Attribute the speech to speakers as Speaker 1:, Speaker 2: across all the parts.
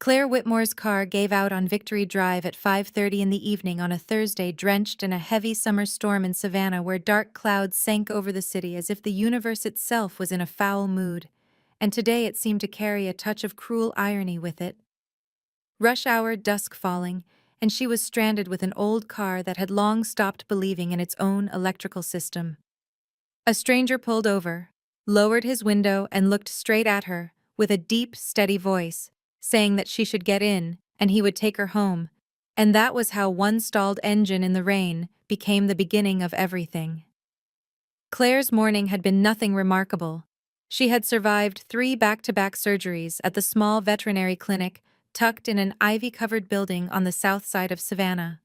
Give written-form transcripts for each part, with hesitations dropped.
Speaker 1: Claire Whitmore's car gave out on Victory Drive at 5:30 in the evening on a Thursday, drenched in a heavy summer storm in Savannah where dark clouds sank over the city as if the universe itself was in a foul mood. And today it seemed to carry a touch of cruel irony with it. Rush hour, dusk falling, and she was stranded with an old car that had long stopped believing in its own electrical system. A stranger pulled over, lowered his window, and looked straight at her, with a deep, steady voice, saying that she should get in, and he would take her home. And that was how one stalled engine in the rain became the beginning of everything. Claire's morning had been nothing remarkable. She had survived 3 back-to-back surgeries at the small veterinary clinic tucked in an ivy-covered building on the south side of Savannah.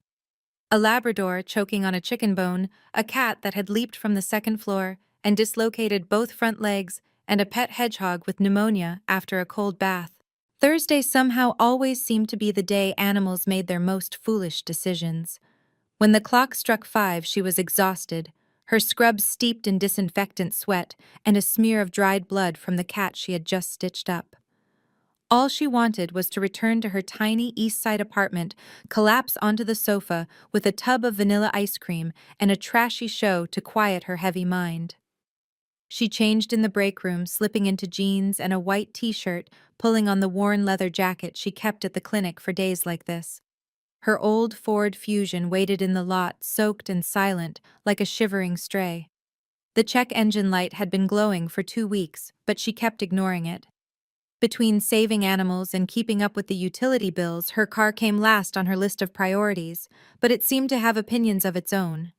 Speaker 1: A Labrador choking on a chicken bone, a cat that had leaped from the second floor and dislocated both front legs, and a pet hedgehog with pneumonia after a cold bath. Thursday somehow always seemed to be the day animals made their most foolish decisions. When the clock struck 5, she was exhausted, her scrubs steeped in disinfectant sweat and a smear of dried blood from the cat she had just stitched up. All she wanted was to return to her tiny East Side apartment, collapse onto the sofa with a tub of vanilla ice cream and a trashy show to quiet her heavy mind. She changed in the break room, slipping into jeans and a white t-shirt, pulling on the worn leather jacket she kept at the clinic for days like this. Her old Ford Fusion waited in the lot, soaked and silent, like a shivering stray. The check engine light had been glowing for 2 weeks, but she kept ignoring it. Between saving animals and keeping up with the utility bills, her car came last on her list of priorities, but it seemed to have opinions of its own.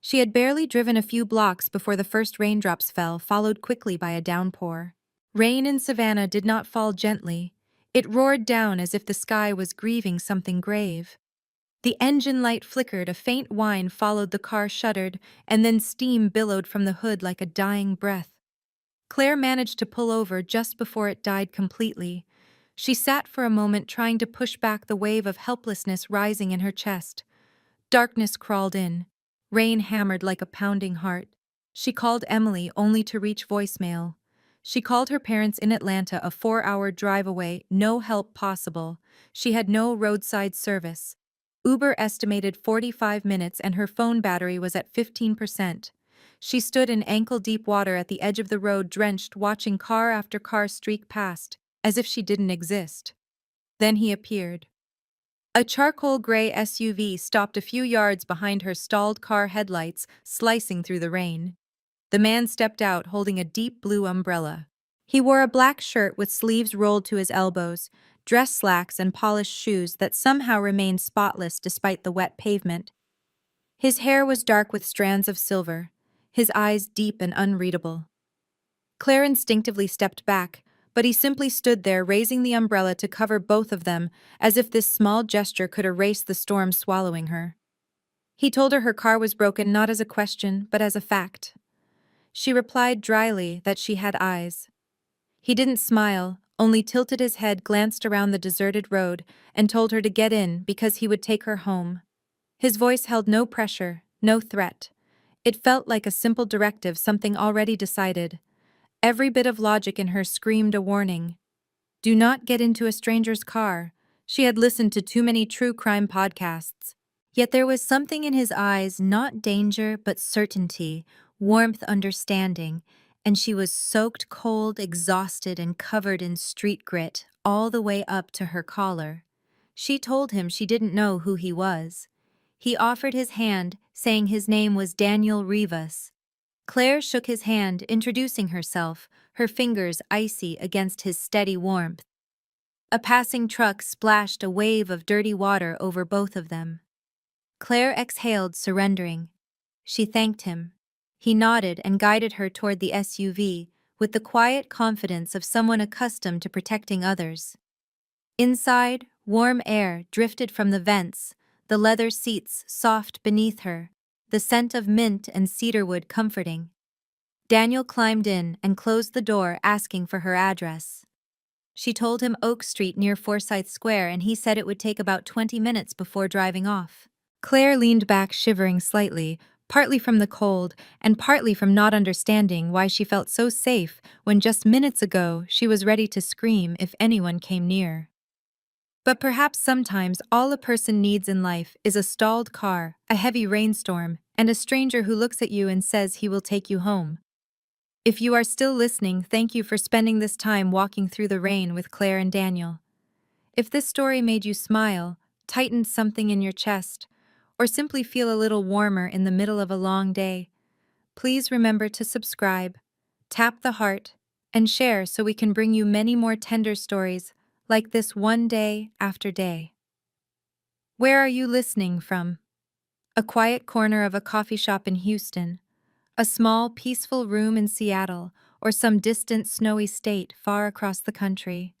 Speaker 1: She had barely driven a few blocks before the first raindrops fell, followed quickly by a downpour. Rain in Savannah did not fall gently. It roared down as if the sky was grieving something grave. The engine light flickered, a faint whine followed, the car shuddered, and then steam billowed from the hood like a dying breath. Claire managed to pull over just before it died completely. She sat for a moment trying to push back the wave of helplessness rising in her chest. Darkness crawled in. Rain hammered like a pounding heart. She called Emily only to reach voicemail. She called her parents in Atlanta, a 4-hour drive away, no help possible. She had no roadside service. Uber estimated 45 minutes and her phone battery was at 15%. She stood in ankle-deep water at the edge of the road, drenched, watching car after car streak past, as if she didn't exist. Then he appeared. A charcoal gray SUV stopped a few yards behind her stalled car, headlights slicing through the rain. The man stepped out holding a deep blue umbrella. He wore a black shirt with sleeves rolled to his elbows, dress slacks and polished shoes that somehow remained spotless despite the wet pavement. His hair was dark with strands of silver, his eyes deep and unreadable. Claire instinctively stepped back, but he simply stood there, raising the umbrella to cover both of them, as if this small gesture could erase the storm swallowing her. He told her car was broken not as a question, but as a fact. She replied dryly that she had eyes. He didn't smile, only tilted his head, glanced around the deserted road, and told her to get in because he would take her home. His voice held no pressure, no threat. It felt like a simple directive, something already decided. Every bit of logic in her screamed a warning. Do not get into a stranger's car. She had listened to too many true crime podcasts. Yet there was something in his eyes, not danger, but certainty, warmth, understanding, and she was soaked cold, exhausted, and covered in street grit, all the way up to her collar. She told him she didn't know who he was. He offered his hand, saying his name was Daniel Rivas. Claire shook his hand, introducing herself, her fingers icy against his steady warmth. A passing truck splashed a wave of dirty water over both of them. Claire exhaled, surrendering. She thanked him. He nodded and guided her toward the SUV, with the quiet confidence of someone accustomed to protecting others. Inside, warm air drifted from the vents, the leather seats soft beneath her, the scent of mint and cedarwood comforting. Daniel climbed in and closed the door, asking for her address. She told him Oak Street near Forsyth Square, and he said it would take about 20 minutes before driving off. Claire leaned back, shivering slightly, partly from the cold and partly from not understanding why she felt so safe when just minutes ago she was ready to scream if anyone came near. But perhaps sometimes all a person needs in life is a stalled car, a heavy rainstorm, and a stranger who looks at you and says he will take you home. If you are still listening, thank you for spending this time walking through the rain with Claire and Daniel. If this story made you smile, tightened something in your chest, or simply feel a little warmer in the middle of a long day, please remember to subscribe, tap the heart, and share so we can bring you many more tender stories like this one day after day. Where are you listening from? A quiet corner of a coffee shop in Houston, a small, peaceful room in Seattle, or some distant snowy state far across the country?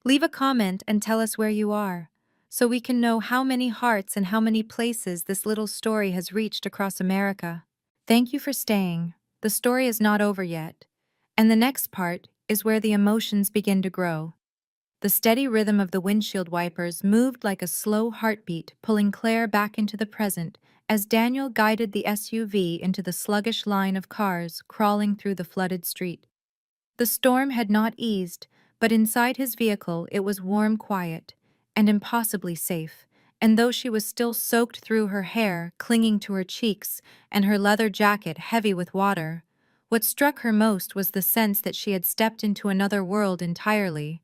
Speaker 1: Leave a comment and tell us where you are, so we can know how many hearts and how many places this little story has reached across America. Thank you for staying. The story is not over yet, and the next part is where the emotions begin to grow. The steady rhythm of the windshield wipers moved like a slow heartbeat, pulling Claire back into the present as Daniel guided the SUV into the sluggish line of cars crawling through the flooded street. The storm had not eased, but inside his vehicle it was warm, quiet, and impossibly safe, and though she was still soaked through, her hair clinging to her cheeks and her leather jacket heavy with water, what struck her most was the sense that she had stepped into another world entirely.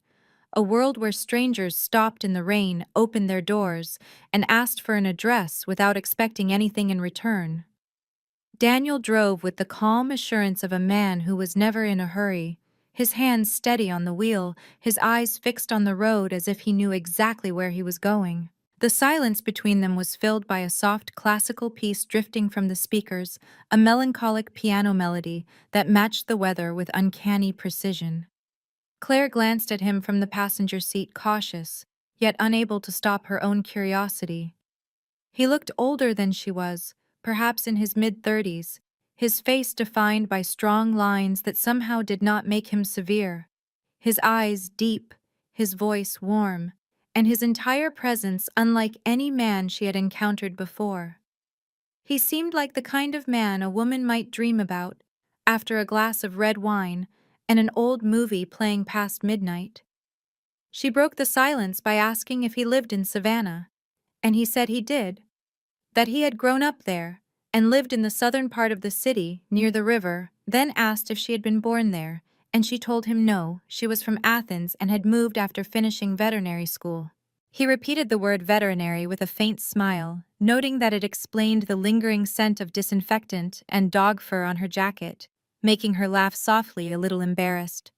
Speaker 1: A world where strangers stopped in the rain, opened their doors, and asked for an address without expecting anything in return. Daniel drove with the calm assurance of a man who was never in a hurry, his hands steady on the wheel, his eyes fixed on the road as if he knew exactly where he was going. The silence between them was filled by a soft classical piece drifting from the speakers, a melancholic piano melody that matched the weather with uncanny precision. Claire glanced at him from the passenger seat, cautious, yet unable to stop her own curiosity. He looked older than she was, perhaps in his mid-30s, his face defined by strong lines that somehow did not make him severe, his eyes deep, his voice warm, and his entire presence unlike any man she had encountered before. He seemed like the kind of man a woman might dream about, after a glass of red wine and an old movie playing past midnight. She broke the silence by asking if he lived in Savannah, and he said he did, that he had grown up there and lived in the southern part of the city near the river, then asked if she had been born there, and she told him no, she was from Athens and had moved after finishing veterinary school. He repeated the word veterinary with a faint smile, noting that it explained the lingering scent of disinfectant and dog fur on her jacket, making her laugh softly, a little embarrassed.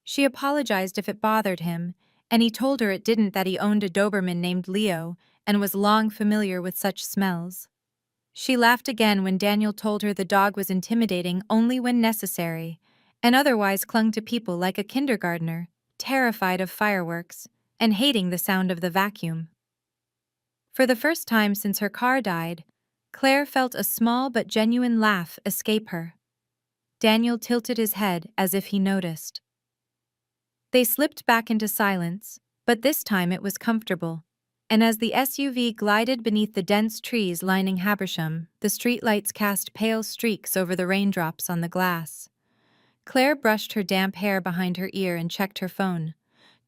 Speaker 1: She apologized if it bothered him, and he told her it didn't, that he owned a Doberman named Leo and was long familiar with such smells. She laughed again when Daniel told her the dog was intimidating only when necessary, and otherwise clung to people like a kindergartner, terrified of fireworks, and hating the sound of the vacuum. For the first time since her car died, Claire felt a small but genuine laugh escape her. Daniel tilted his head as if he noticed. They slipped back into silence, but this time it was comfortable, and as the SUV glided beneath the dense trees lining Habersham, the streetlights cast pale streaks over the raindrops on the glass. Claire brushed her damp hair behind her ear and checked her phone.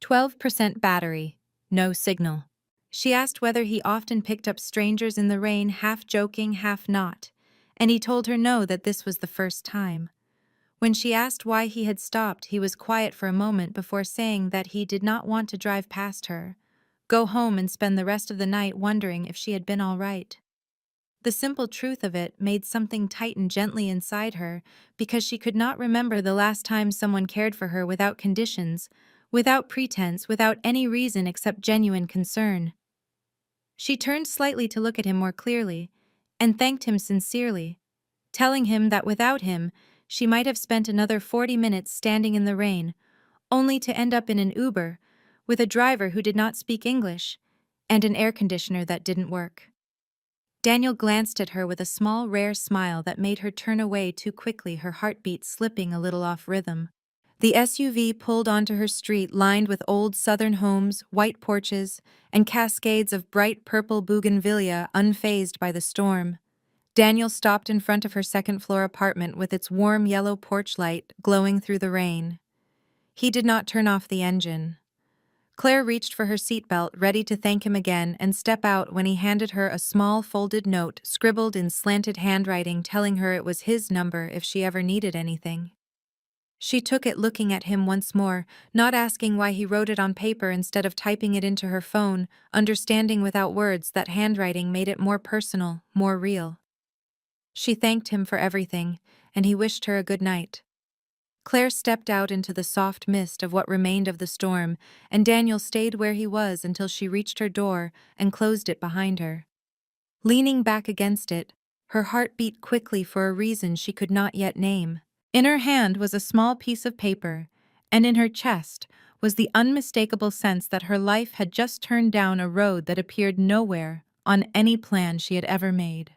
Speaker 1: 12% battery, no signal. She asked whether he often picked up strangers in the rain, half joking, half not, and he told her no, that this was the first time. When she asked why he had stopped, he was quiet for a moment before saying that he did not want to drive past her, go home and spend the rest of the night wondering if she had been all right. The simple truth of it made something tighten gently inside her, because she could not remember the last time someone cared for her without conditions, without pretense, without any reason except genuine concern. She turned slightly to look at him more clearly, and thanked him sincerely, telling him that without him, she might have spent another 40 minutes standing in the rain, only to end up in an Uber, with a driver who did not speak English, and an air conditioner that didn't work. Daniel glanced at her with a small, rare smile that made her turn away too quickly, her heartbeat slipping a little off rhythm. The SUV pulled onto her street lined with old southern homes, white porches, and cascades of bright purple bougainvillea unfazed by the storm. Daniel stopped in front of her second-floor apartment with its warm yellow porch light glowing through the rain. He did not turn off the engine. Claire reached for her seatbelt, ready to thank him again and step out when he handed her a small folded note scribbled in slanted handwriting telling her it was his number if she ever needed anything. She took it, looking at him once more, not asking why he wrote it on paper instead of typing it into her phone, understanding without words that handwriting made it more personal, more real. She thanked him for everything, and he wished her a good night. Claire stepped out into the soft mist of what remained of the storm, and Daniel stayed where he was until she reached her door and closed it behind her. Leaning back against it, her heart beat quickly for a reason she could not yet name. In her hand was a small piece of paper, and in her chest was the unmistakable sense that her life had just turned down a road that appeared nowhere on any plan she had ever made.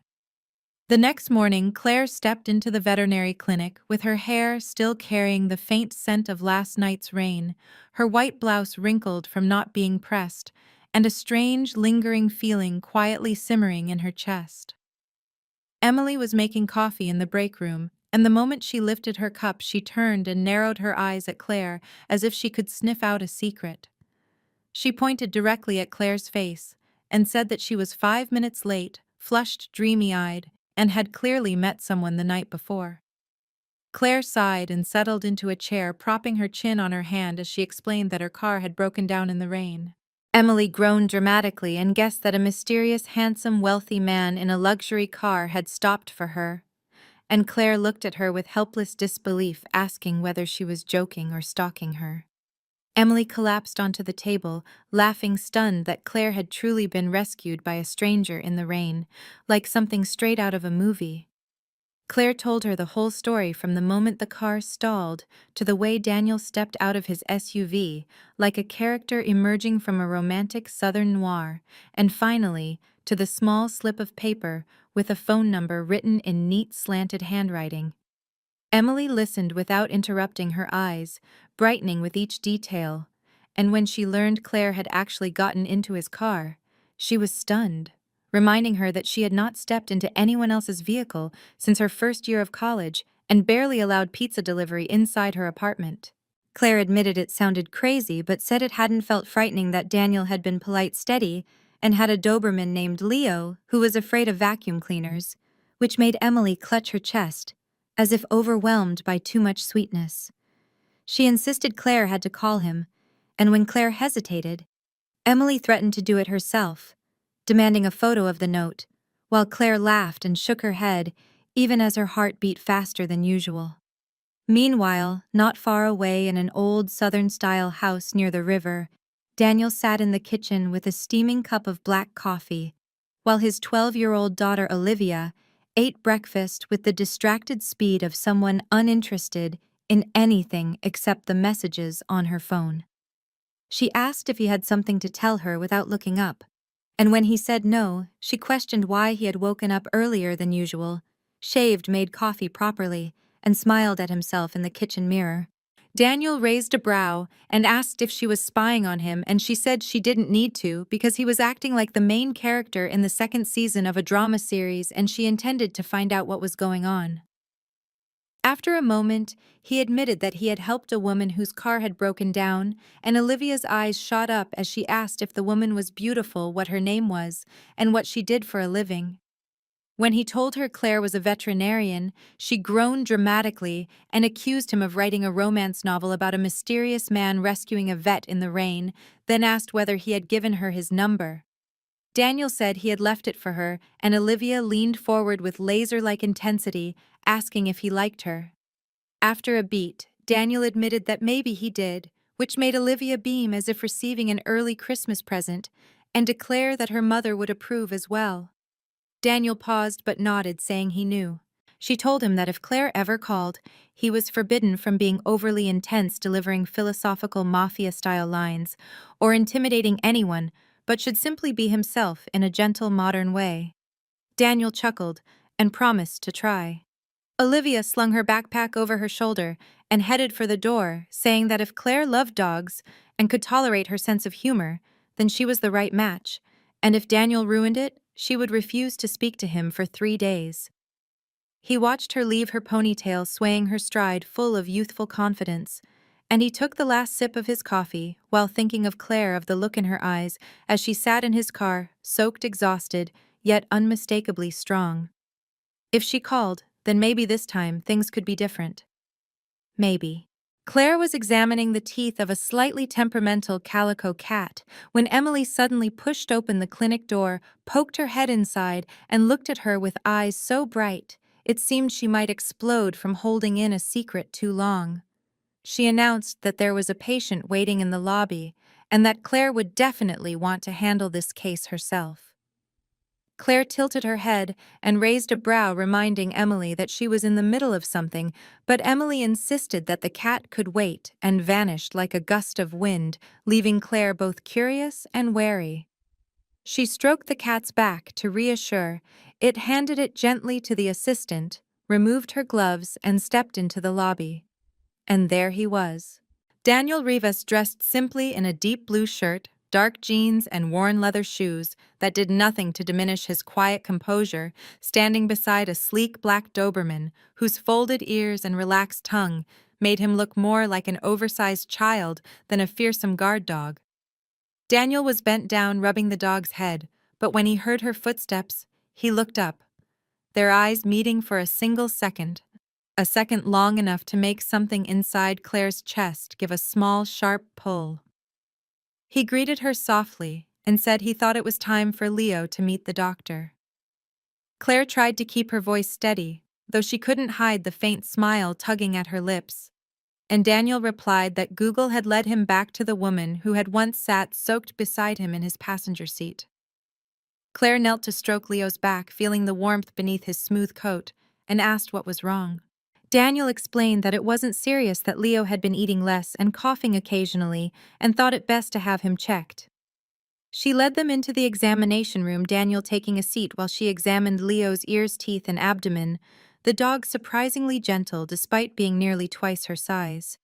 Speaker 1: The next morning, Claire stepped into the veterinary clinic with her hair still carrying the faint scent of last night's rain, her white blouse wrinkled from not being pressed, and a strange, lingering feeling quietly simmering in her chest. Emily was making coffee in the break room, and the moment she lifted her cup, she turned and narrowed her eyes at Claire as if she could sniff out a secret. She pointed directly at Claire's face and said that she was 5 minutes late, flushed dreamy-eyed, and had clearly met someone the night before. Claire sighed and settled into a chair, propping her chin on her hand as she explained that her car had broken down in the rain. Emily groaned dramatically and guessed that a mysterious, handsome, wealthy man in a luxury car had stopped for her, and Claire looked at her with helpless disbelief, asking whether she was joking or stalking her. Emily collapsed onto the table, laughing, stunned that Claire had truly been rescued by a stranger in the rain, like something straight out of a movie. Claire told her the whole story, from the moment the car stalled to the way Daniel stepped out of his SUV, like a character emerging from a romantic southern noir, and finally, to the small slip of paper with a phone number written in neat slanted handwriting. Emily listened without interrupting, her eyes brightening with each detail, and when she learned Claire had actually gotten into his car, she was stunned, reminding her that she had not stepped into anyone else's vehicle since her first year of college and barely allowed pizza delivery inside her apartment. Claire admitted it sounded crazy, but said it hadn't felt frightening, that Daniel had been polite, steady, and had a Doberman named Leo who was afraid of vacuum cleaners, which made Emily clutch her chest, as if overwhelmed by too much sweetness. She insisted Claire had to call him, and when Claire hesitated, Emily threatened to do it herself, demanding a photo of the note, while Claire laughed and shook her head, even as her heart beat faster than usual. Meanwhile, not far away in an old Southern-style house near the river, Daniel sat in the kitchen with a steaming cup of black coffee, while his 12-year-old daughter Olivia ate breakfast with the distracted speed of someone uninterested in anything except the messages on her phone. She asked if he had something to tell her without looking up, and when he said no, she questioned why he had woken up earlier than usual, shaved, made coffee properly, and smiled at himself in the kitchen mirror. Daniel raised a brow and asked if she was spying on him, and she said she didn't need to because he was acting like the main character in the second season of a drama series, and she intended to find out what was going on. After a moment, he admitted that he had helped a woman whose car had broken down, and Olivia's eyes shot up as she asked if the woman was beautiful, what her name was, and what she did for a living. When he told her Claire was a veterinarian, she groaned dramatically and accused him of writing a romance novel about a mysterious man rescuing a vet in the rain, then asked whether he had given her his number. Daniel said he had left it for her, and Olivia leaned forward with laser-like intensity, asking if he liked her. After a beat, Daniel admitted that maybe he did, which made Olivia beam as if receiving an early Christmas present, and declare that her mother would approve as well. Daniel paused but nodded, saying he knew. She told him that if Claire ever called, he was forbidden from being overly intense, delivering philosophical Mafia-style lines, or intimidating anyone, but should simply be himself in a gentle, modern way. Daniel chuckled and promised to try. Olivia slung her backpack over her shoulder and headed for the door, saying that if Claire loved dogs and could tolerate her sense of humor, then she was the right match, and if Daniel ruined it, she would refuse to speak to him for 3 days. He watched her leave, her ponytail swaying her stride full of youthful confidence, And he took the last sip of his coffee, while thinking of Claire, of the look in her eyes, as she sat in his car, soaked, exhausted, yet unmistakably strong. If she called, then maybe this time things could be different. Maybe. Claire was examining the teeth of a slightly temperamental calico cat when Emily suddenly pushed open the clinic door, poked her head inside, and looked at her with eyes so bright it seemed she might explode from holding in a secret too long. She announced that there was a patient waiting in the lobby and that Claire would definitely want to handle this case herself. Claire tilted her head and raised a brow, reminding Emily that she was in the middle of something, but Emily insisted that the cat could wait and vanished like a gust of wind, leaving Claire both curious and wary. She stroked the cat's back to reassure it, handed it gently to the assistant, removed her gloves, and stepped into the lobby. And there he was. Daniel Rivas, dressed simply in a deep blue shirt, dark jeans, and worn leather shoes that did nothing to diminish his quiet composure, standing beside a sleek black Doberman whose folded ears and relaxed tongue made him look more like an oversized child than a fearsome guard dog. Daniel was bent down, rubbing the dog's head, but when he heard her footsteps, he looked up, their eyes meeting for a second long enough to make something inside Claire's chest give a small, sharp pull. He greeted her softly and said he thought it was time for Leo to meet the doctor. Claire tried to keep her voice steady, though she couldn't hide the faint smile tugging at her lips, and Daniel replied that Google had led him back to the woman who had once sat soaked beside him in his passenger seat. Claire knelt to stroke Leo's back, feeling the warmth beneath his smooth coat, and asked what was wrong. Daniel explained that it wasn't serious, that Leo had been eating less and coughing occasionally, and thought it best to have him checked. She led them into the examination room, Daniel taking a seat while she examined Leo's ears, teeth, and abdomen, the dog surprisingly gentle despite being nearly twice her size.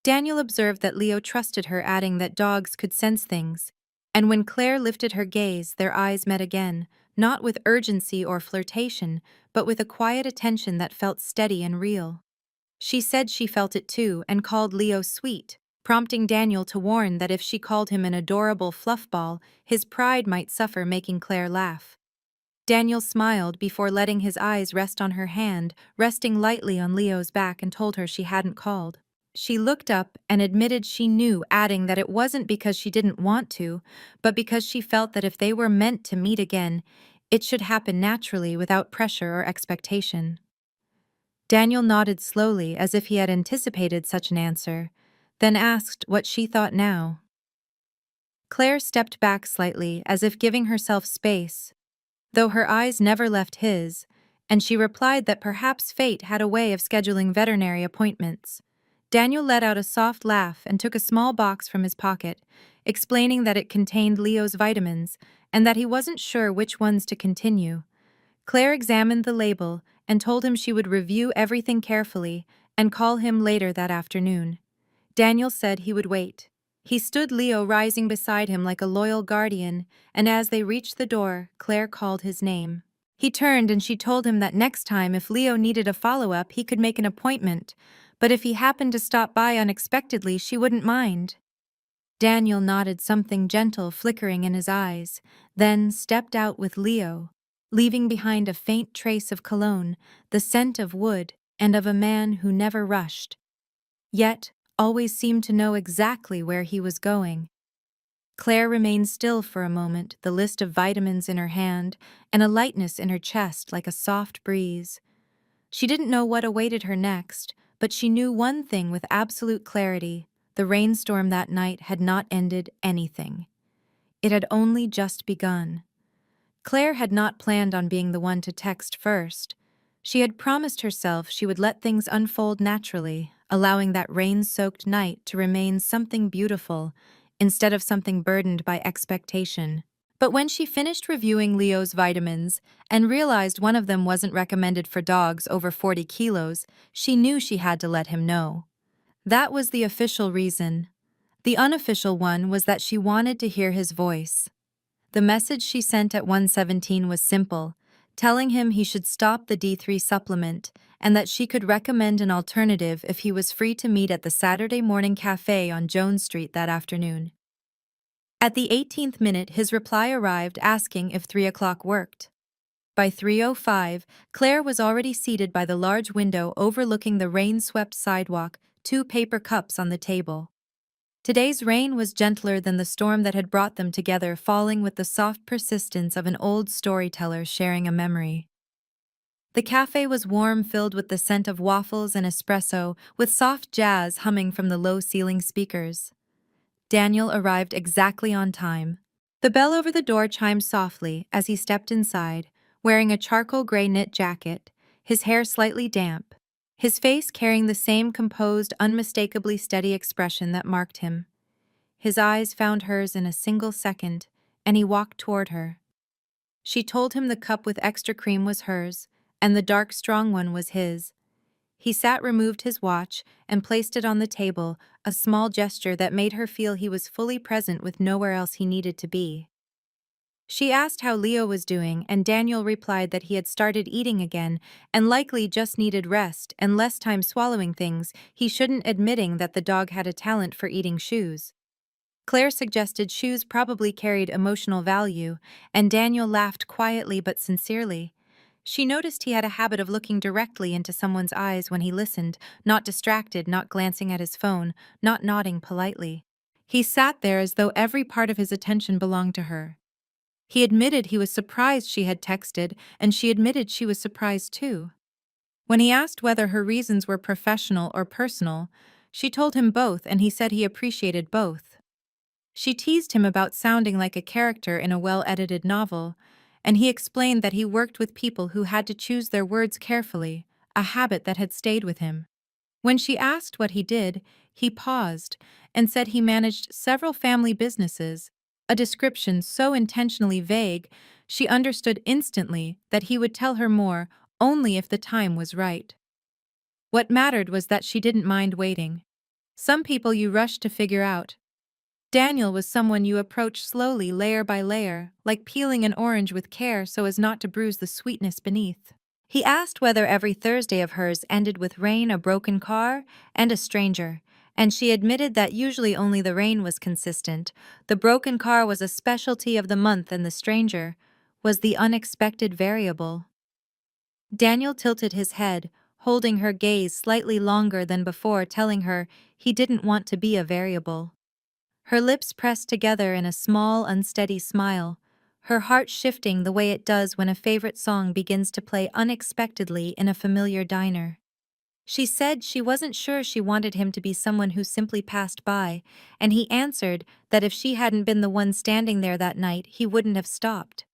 Speaker 1: Daniel observed that Leo trusted her, adding that dogs could sense things, and when Claire lifted her gaze, their eyes met again, not with urgency or flirtation, but with a quiet attention that felt steady and real. She said she felt it too and called Leo sweet, prompting Daniel to warn that if she called him an adorable fluffball, his pride might suffer, making Claire laugh. Daniel smiled before letting his eyes rest on her hand, resting lightly on Leo's back, and told her she hadn't called. She looked up and admitted she knew, adding that it wasn't because she didn't want to, but because she felt that if they were meant to meet again, it should happen naturally without pressure or expectation. Daniel nodded slowly as if he had anticipated such an answer, then asked what she thought now. Claire stepped back slightly as if giving herself space, though her eyes never left his, and she replied that perhaps fate had a way of scheduling veterinary appointments. Daniel let out a soft laugh and took a small box from his pocket, explaining that it contained Leo's vitamins and that he wasn't sure which ones to continue. Claire examined the label and told him she would review everything carefully and call him later that afternoon. Daniel said he would wait. He stood Leo rising beside him like a loyal guardian, and as they reached the door, Claire called his name. He turned and she told him that next time if Leo needed a follow-up, he could make an appointment, but if he happened to stop by unexpectedly, she wouldn't mind. Daniel nodded, something gentle flickering in his eyes, then stepped out with Leo, leaving behind a faint trace of cologne, the scent of wood, and of a man who never rushed, yet always seemed to know exactly where he was going. Claire remained still for a moment, the list of vitamins in her hand and a lightness in her chest like a soft breeze. She didn't know what awaited her next, but she knew one thing with absolute clarity: the rainstorm that night had not ended anything. It had only just begun. Claire had not planned on being the one to text first. She had promised herself she would let things unfold naturally, allowing that rain-soaked night to remain something beautiful instead of something burdened by expectation. But when she finished reviewing Leo's vitamins and realized one of them wasn't recommended for dogs over 40 kilos, she knew she had to let him know. That was the official reason. The unofficial one was that she wanted to hear his voice. The message she sent at 1:17 was simple: telling him he should stop the D3 supplement and that she could recommend an alternative if he was free to meet at the Saturday morning cafe on Jones Street that afternoon. At the 18th minute, his reply arrived asking if 3 o'clock worked. By 3:05, Claire was already seated by the large window overlooking the rain-swept sidewalk, 2 paper cups on the table. Today's rain was gentler than the storm that had brought them together, falling with the soft persistence of an old storyteller sharing a memory. The cafe was warm, filled with the scent of waffles and espresso, with soft jazz humming from the low-ceiling speakers. Daniel arrived exactly on time. The bell over the door chimed softly as he stepped inside, wearing a charcoal gray knit jacket, his hair slightly damp, his face carrying the same composed, unmistakably steady expression that marked him. His eyes found hers in a single second, and he walked toward her. She told him the cup with extra cream was hers, and the dark, strong one was his. He removed his watch, and placed it on the table, a small gesture that made her feel he was fully present with nowhere else he needed to be. She asked how Leo was doing, and Daniel replied that he had started eating again and likely just needed rest and less time swallowing things, he shouldn't admitting that the dog had a talent for eating shoes. Claire suggested shoes probably carried emotional value, and Daniel laughed quietly but sincerely. She noticed he had a habit of looking directly into someone's eyes when he listened, not distracted, not glancing at his phone, not nodding politely. He sat there as though every part of his attention belonged to her. He admitted he was surprised she had texted, and she admitted she was surprised too. When he asked whether her reasons were professional or personal, she told him both, and he said he appreciated both. She teased him about sounding like a character in a well-edited novel, and he explained that he worked with people who had to choose their words carefully, a habit that had stayed with him. When she asked what he did, he paused and said he managed several family businesses, a description so intentionally vague she understood instantly that he would tell her more only if the time was right. What mattered was that she didn't mind waiting. Some people you rush to figure out. Daniel was someone you approach slowly, layer by layer, like peeling an orange with care so as not to bruise the sweetness beneath. He asked whether every Thursday of hers ended with rain, a broken car, and a stranger, and she admitted that usually only the rain was consistent. The broken car was a specialty of the month, and the stranger was the unexpected variable. Daniel tilted his head, holding her gaze slightly longer than before, telling her he didn't want to be a variable. Her lips pressed together in a small, unsteady smile, her heart shifting the way it does when a favorite song begins to play unexpectedly in a familiar diner. She said she wasn't sure she wanted him to be someone who simply passed by, and he answered that if she hadn't been the one standing there that night, he wouldn't have stopped.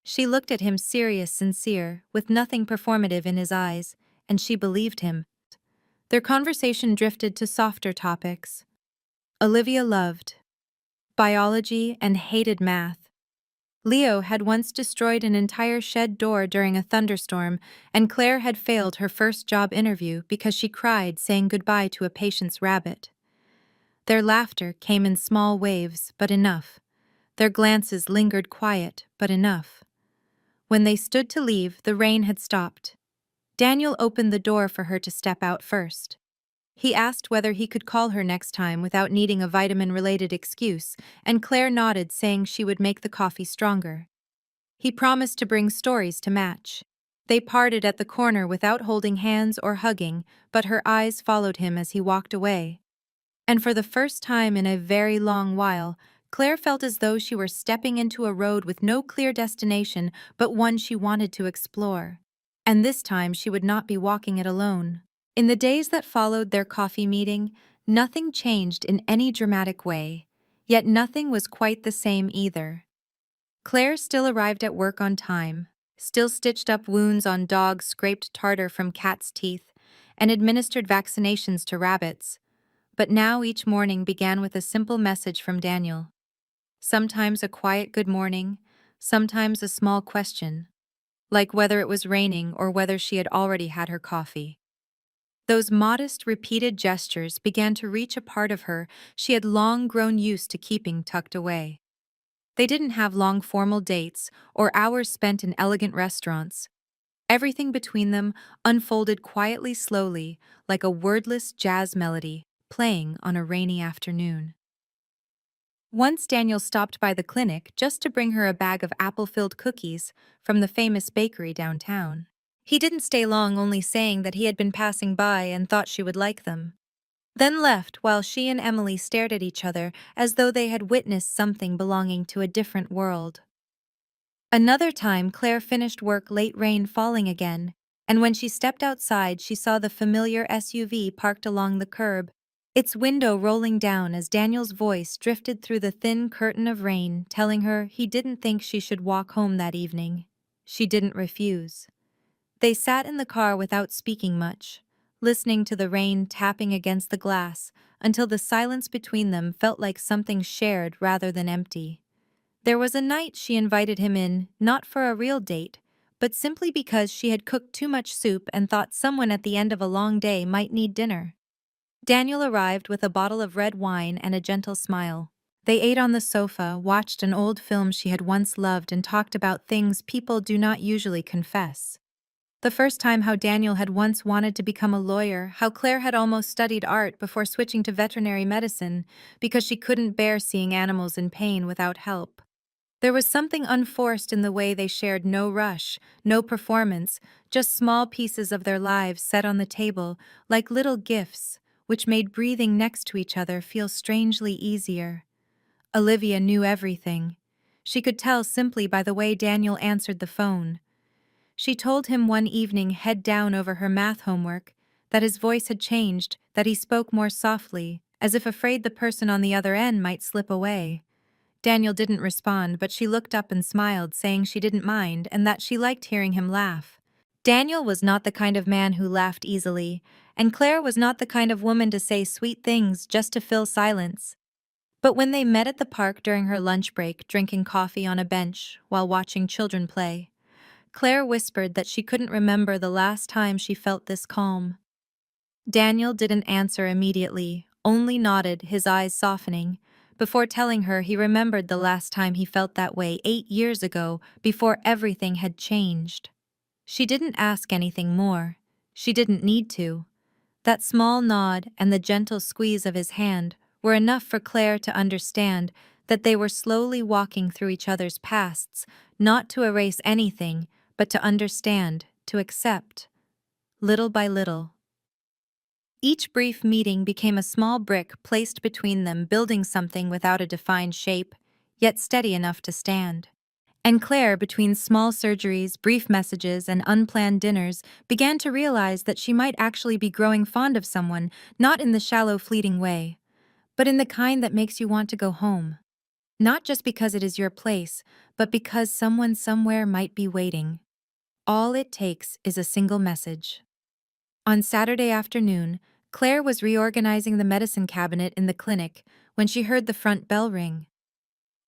Speaker 1: She looked at him serious, sincere, with nothing performative in his eyes, and she believed him. Their conversation drifted to softer topics. Olivia loved biology and hated math. Leo had once destroyed an entire shed door during a thunderstorm, and Claire had failed her first job interview because she cried saying goodbye to a patient's rabbit. Their laughter came in small waves, but enough. Their glances lingered quiet, but enough. When they stood to leave, the rain had stopped. Daniel opened the door for her to step out first. He asked whether he could call her next time without needing a vitamin-related excuse, and Claire nodded, saying she would make the coffee stronger. He promised to bring stories to match. They parted at the corner without holding hands or hugging, but her eyes followed him as he walked away. And for the first time in a very long while, Claire felt as though she were stepping into a road with no clear destination, but one she wanted to explore. And this time she would not be walking it alone. In the days that followed their coffee meeting, nothing changed in any dramatic way, yet nothing was quite the same either. Claire still arrived at work on time, still stitched up wounds on dogs, scraped tartar from cats' teeth, and administered vaccinations to rabbits. But now each morning began with a simple message from Daniel. Sometimes a quiet good morning, sometimes a small question, like whether it was raining or whether she had already had her coffee. Those modest, repeated gestures began to reach a part of her she had long grown used to keeping tucked away. They didn't have long formal dates or hours spent in elegant restaurants. Everything between them unfolded quietly, slowly, like a wordless jazz melody playing on a rainy afternoon. Once Daniel stopped by the clinic just to bring her a bag of apple-filled cookies from the famous bakery downtown. He didn't stay long, only saying that he had been passing by and thought she would like them. Then left while she and Emily stared at each other as though they had witnessed something belonging to a different world. Another time, Claire finished work late, rain falling again, and when she stepped outside, she saw the familiar SUV parked along the curb, its window rolling down as Daniel's voice drifted through the thin curtain of rain, telling her he didn't think she should walk home that evening. She didn't refuse. They sat in the car without speaking much, listening to the rain tapping against the glass, until the silence between them felt like something shared rather than empty. There was a night she invited him in, not for a real date, but simply because she had cooked too much soup and thought someone at the end of a long day might need dinner. Daniel arrived with a bottle of red wine and a gentle smile. They ate on the sofa, watched an old film she had once loved, and talked about things people do not usually confess. The first time, how Daniel had once wanted to become a lawyer, how Claire had almost studied art before switching to veterinary medicine because she couldn't bear seeing animals in pain without help. There was something unforced in the way they shared, no rush, no performance, just small pieces of their lives set on the table, like little gifts, which made breathing next to each other feel strangely easier. Olivia knew everything. She could tell simply by the way Daniel answered the phone. She told him one evening, head down over her math homework, that his voice had changed, that he spoke more softly, as if afraid the person on the other end might slip away. Daniel didn't respond, but she looked up and smiled, saying she didn't mind and that she liked hearing him laugh. Daniel was not the kind of man who laughed easily, and Claire was not the kind of woman to say sweet things just to fill silence. But when they met at the park during her lunch break, drinking coffee on a bench while watching children play, Claire whispered that she couldn't remember the last time she felt this calm. Daniel didn't answer immediately, only nodded, his eyes softening, before telling her he remembered the last time he felt that way 8 years ago, before everything had changed. She didn't ask anything more. She didn't need to. That small nod and the gentle squeeze of his hand were enough for Claire to understand that they were slowly walking through each other's pasts, not to erase anything, but to understand, to accept. Little by little. Each brief meeting became a small brick placed between them, building something without a defined shape, yet steady enough to stand. And Claire, between small surgeries, brief messages, and unplanned dinners, began to realize that she might actually be growing fond of someone, not in the shallow, fleeting way, but in the kind that makes you want to go home. Not just because it is your place, but because someone somewhere might be waiting. All it takes is a single message. On Saturday afternoon, Claire was reorganizing the medicine cabinet in the clinic when she heard the front bell ring.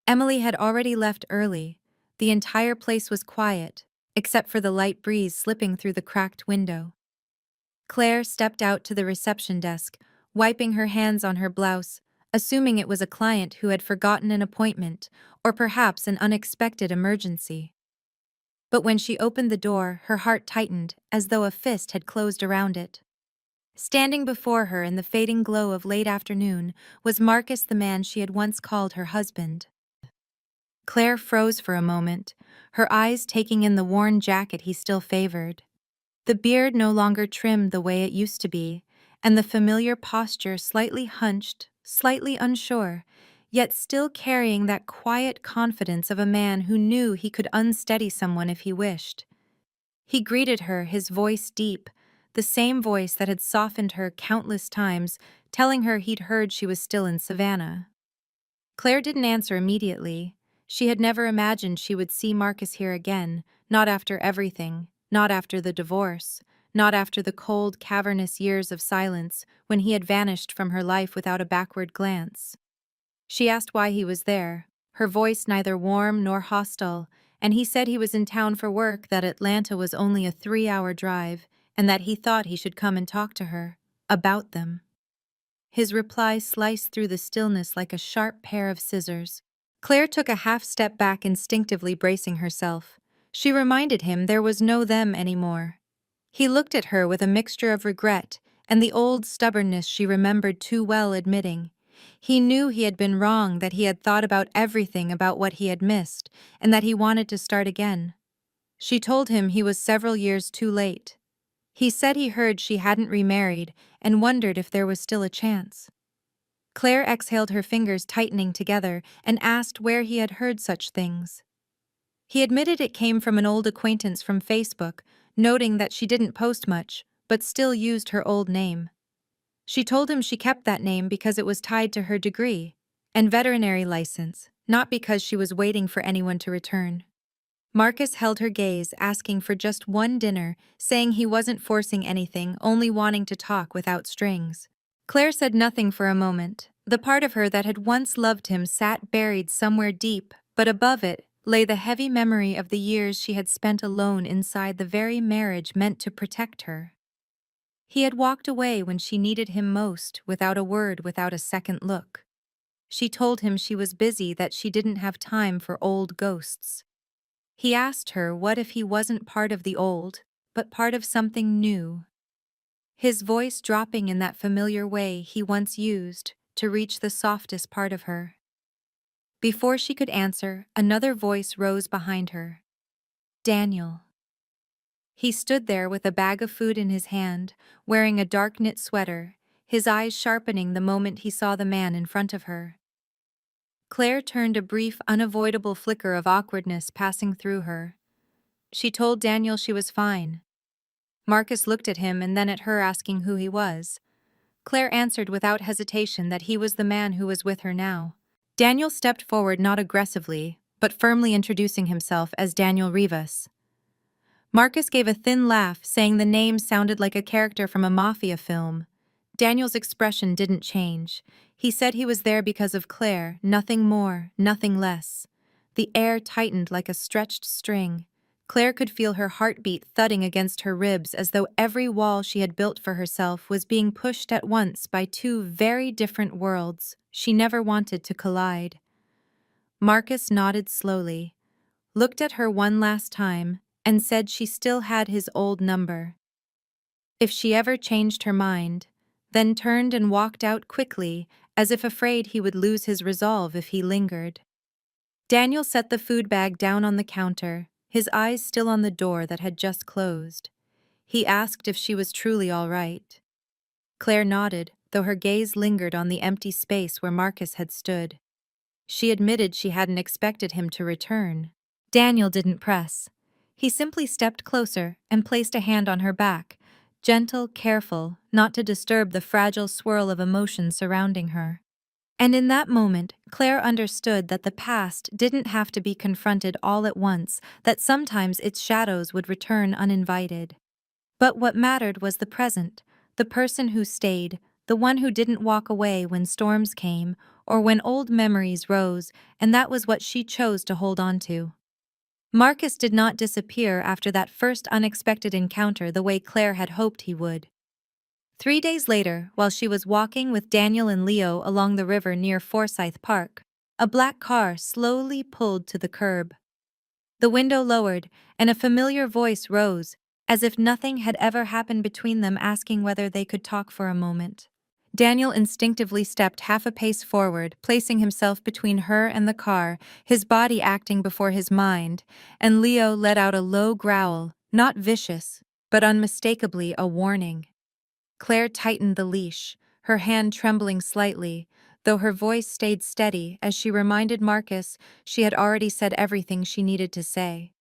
Speaker 1: Emily had already left early. The entire place was quiet, except for the light breeze slipping through the cracked window. Claire stepped out to the reception desk, wiping her hands on her blouse, assuming it was a client who had forgotten an appointment, or perhaps an unexpected emergency. But when she opened the door, her heart tightened, as though a fist had closed around it. Standing before her in the fading glow of late afternoon was Marcus, the man she had once called her husband. Claire froze for a moment, her eyes taking in the worn jacket he still favored. The beard no longer trimmed the way it used to be, and the familiar posture slightly hunched, slightly unsure, yet still carrying that quiet confidence of a man who knew he could unsteady someone if he wished. He greeted her, his voice deep, the same voice that had softened her countless times, telling her he'd heard she was still in Savannah. Claire didn't answer immediately. She had never imagined she would see Marcus here again, not after everything, not after the divorce, not after the cold, cavernous years of silence when he had vanished from her life without a backward glance. She asked why he was there, her voice neither warm nor hostile, and he said he was in town for work, that Atlanta was only a 3-hour drive, and that he thought he should come and talk to her about them. His reply sliced through the stillness like a sharp pair of scissors. Claire took a half step back, instinctively bracing herself. She reminded him there was no them anymore. He looked at her with a mixture of regret and the old stubbornness she remembered too well admitting. He knew he had been wrong, that he had thought about everything about what he had missed, and that he wanted to start again. She told him he was several years too late. He said he heard she hadn't remarried and wondered if there was still a chance. Claire exhaled, her fingers tightening together, and asked where he had heard such things. He admitted it came from an old acquaintance from Facebook, noting that she didn't post much, but still used her old name. She told him she kept that name because it was tied to her degree and veterinary license, not because she was waiting for anyone to return. Marcus held her gaze, asking for just one dinner, saying he wasn't forcing anything, only wanting to talk without strings. Claire said nothing for a moment. The part of her that had once loved him sat buried somewhere deep, but above it lay the heavy memory of the years she had spent alone inside the very marriage meant to protect her. He had walked away when she needed him most, without a word, without a second look. She told him she was busy, that she didn't have time for old ghosts. He asked her what if he wasn't part of the old, but part of something new. His voice dropping in that familiar way he once used to reach the softest part of her. Before she could answer, another voice rose behind her. Daniel. He stood there with a bag of food in his hand, wearing a dark knit sweater, his eyes sharpening the moment he saw the man in front of her. Claire turned, a brief, unavoidable flicker of awkwardness passing through her. She told Daniel she was fine. Marcus looked at him and then at her, asking who he was. Claire answered without hesitation that he was the man who was with her now. Daniel stepped forward, not aggressively, but firmly, introducing himself as Daniel Rivas. Marcus gave a thin laugh, saying the name sounded like a character from a Mafia film. Daniel's expression didn't change. He said he was there because of Claire, nothing more, nothing less. The air tightened like a stretched string. Claire could feel her heartbeat thudding against her ribs, as though every wall she had built for herself was being pushed at once by two very different worlds she never wanted to collide. Marcus nodded slowly, looked at her one last time, and said she still had his old number. If she ever changed her mind, then turned and walked out quickly, as if afraid he would lose his resolve if he lingered. Daniel set the food bag down on the counter, his eyes still on the door that had just closed. He asked if she was truly all right. Claire nodded, though her gaze lingered on the empty space where Marcus had stood. She admitted she hadn't expected him to return. Daniel didn't press. He simply stepped closer and placed a hand on her back, gentle, careful, not to disturb the fragile swirl of emotion surrounding her. And in that moment, Claire understood that the past didn't have to be confronted all at once, that sometimes its shadows would return uninvited. But what mattered was the present, the person who stayed, the one who didn't walk away when storms came or when old memories rose, and that was what she chose to hold on to. Marcus did not disappear after that first unexpected encounter the way Claire had hoped he would. 3 days later, while she was walking with Daniel and Leo along the river near Forsyth Park, a black car slowly pulled to the curb. The window lowered, and a familiar voice rose, as if nothing had ever happened between them, asking whether they could talk for a moment. Daniel instinctively stepped half a pace forward, placing himself between her and the car, his body acting before his mind, and Leo let out a low growl, not vicious, but unmistakably a warning. Claire tightened the leash, her hand trembling slightly, though her voice stayed steady as she reminded Marcus she had already said everything she needed to say.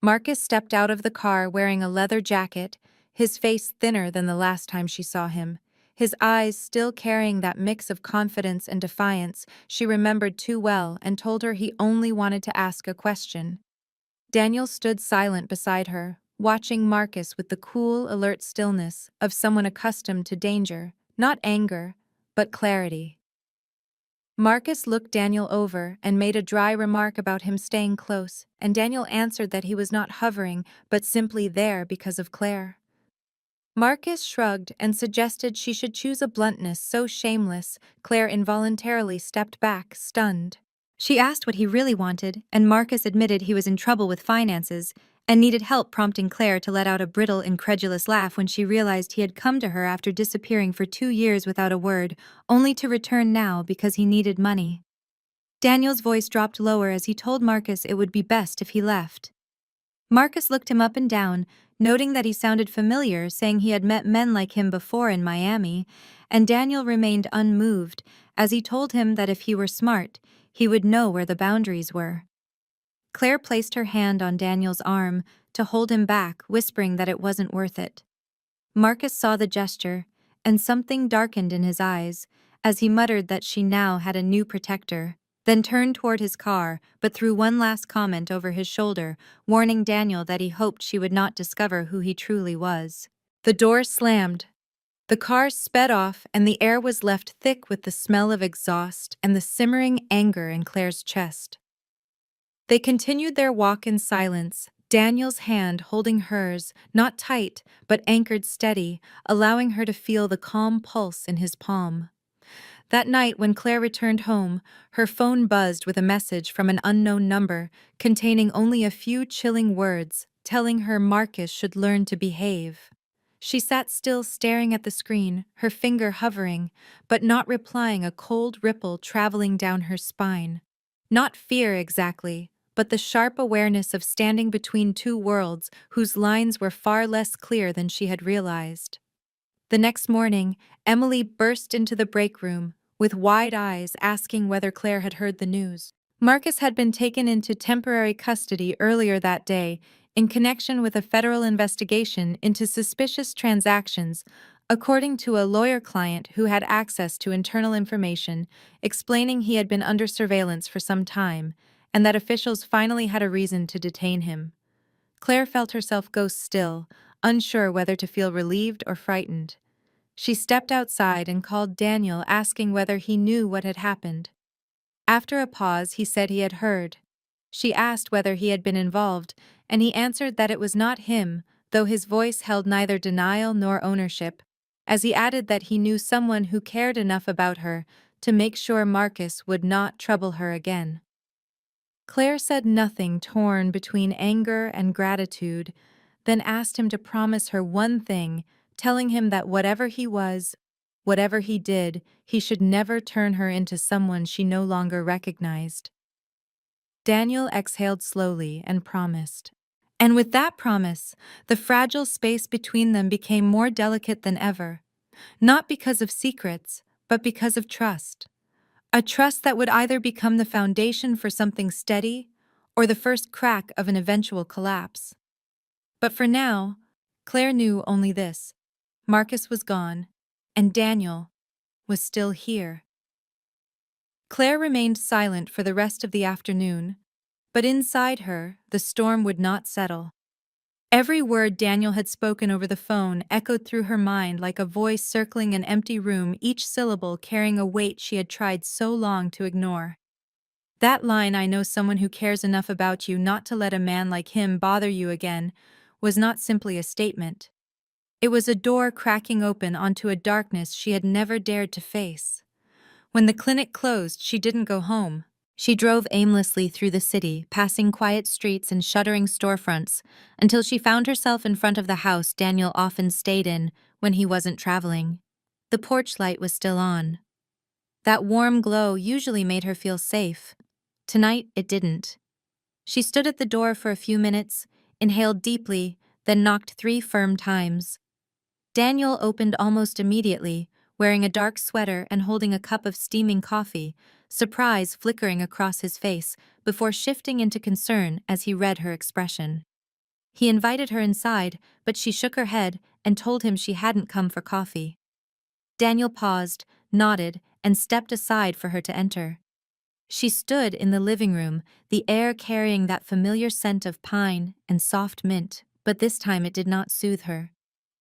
Speaker 1: Marcus stepped out of the car wearing a leather jacket, his face thinner than the last time she saw him, his eyes still carrying that mix of confidence and defiance she remembered too well, and told her he only wanted to ask a question. Daniel stood silent beside her, watching Marcus with the cool, alert stillness of someone accustomed to danger, not anger, but clarity. Marcus looked Daniel over and made a dry remark about him staying close, and Daniel answered that he was not hovering, but simply there because of Claire. Marcus shrugged and suggested she should choose a bluntness so shameless, Claire involuntarily stepped back, stunned. She asked what he really wanted, and Marcus admitted he was in trouble with finances and needed help, prompting Claire to let out a brittle, incredulous laugh when she realized he had come to her after disappearing for 2 years without a word, only to return now because he needed money. Daniel's voice dropped lower as he told Marcus it would be best if he left. Marcus looked him up and down, noting that he sounded familiar, saying he had met men like him before in Miami, and Daniel remained unmoved as he told him that if he were smart, he would know where the boundaries were. Claire placed her hand on Daniel's arm to hold him back, whispering that it wasn't worth it. Marcus saw the gesture, and something darkened in his eyes as he muttered that she now had a new protector, then turned toward his car but threw one last comment over his shoulder, warning Daniel that he hoped she would not discover who he truly was. The door slammed. The car sped off, and the air was left thick with the smell of exhaust and the simmering anger in Claire's chest. They continued their walk in silence, Daniel's hand holding hers, not tight, but anchored steady, allowing her to feel the calm pulse in his palm. That night, when Claire returned home, her phone buzzed with a message from an unknown number, containing only a few chilling words, telling her Marcus should learn to behave. She sat still, staring at the screen, her finger hovering, but not replying, a cold ripple traveling down her spine. Not fear exactly, but the sharp awareness of standing between two worlds whose lines were far less clear than she had realized. The next morning, Emily burst into the break room, with wide eyes, asking whether Claire had heard the news. Marcus had been taken into temporary custody earlier that day in connection with a federal investigation into suspicious transactions, according to a lawyer client who had access to internal information, explaining he had been under surveillance for some time, and that officials finally had a reason to detain him. Claire felt herself go still, unsure whether to feel relieved or frightened. She stepped outside and called Daniel, asking whether he knew what had happened. After a pause, he said he had heard. She asked whether he had been involved, and he answered that it was not him, though his voice held neither denial nor ownership, as he added that he knew someone who cared enough about her to make sure Marcus would not trouble her again. Claire said nothing, torn between anger and gratitude, then asked him to promise her one thing, telling him that whatever he was, whatever he did, he should never turn her into someone she no longer recognized. Daniel exhaled slowly and promised. And with that promise, the fragile space between them became more delicate than ever, not because of secrets, but because of trust. A trust that would either become the foundation for something steady or the first crack of an eventual collapse. But for now, Claire knew only this: Marcus was gone, and Daniel was still here. Claire remained silent for the rest of the afternoon, but inside her, the storm would not settle. Every word Daniel had spoken over the phone echoed through her mind like a voice circling an empty room, each syllable carrying a weight she had tried so long to ignore. That line, "I know someone who cares enough about you not to let a man like him bother you again," was not simply a statement. It was a door cracking open onto a darkness she had never dared to face. When the clinic closed, she didn't go home. She drove aimlessly through the city, passing quiet streets and shuttering storefronts, until she found herself in front of the house Daniel often stayed in when he wasn't traveling. The porch light was still on. That warm glow usually made her feel safe. Tonight, it didn't. She stood at the door for a few minutes, inhaled deeply, then knocked 3 firm times. Daniel opened almost immediately, wearing a dark sweater and holding a cup of steaming coffee, surprise flickering across his face before shifting into concern as he read her expression. He invited her inside, but she shook her head and told him she hadn't come for coffee. Daniel paused, nodded, and stepped aside for her to enter. She stood in the living room, the air carrying that familiar scent of pine and soft mint, but this time it did not soothe her.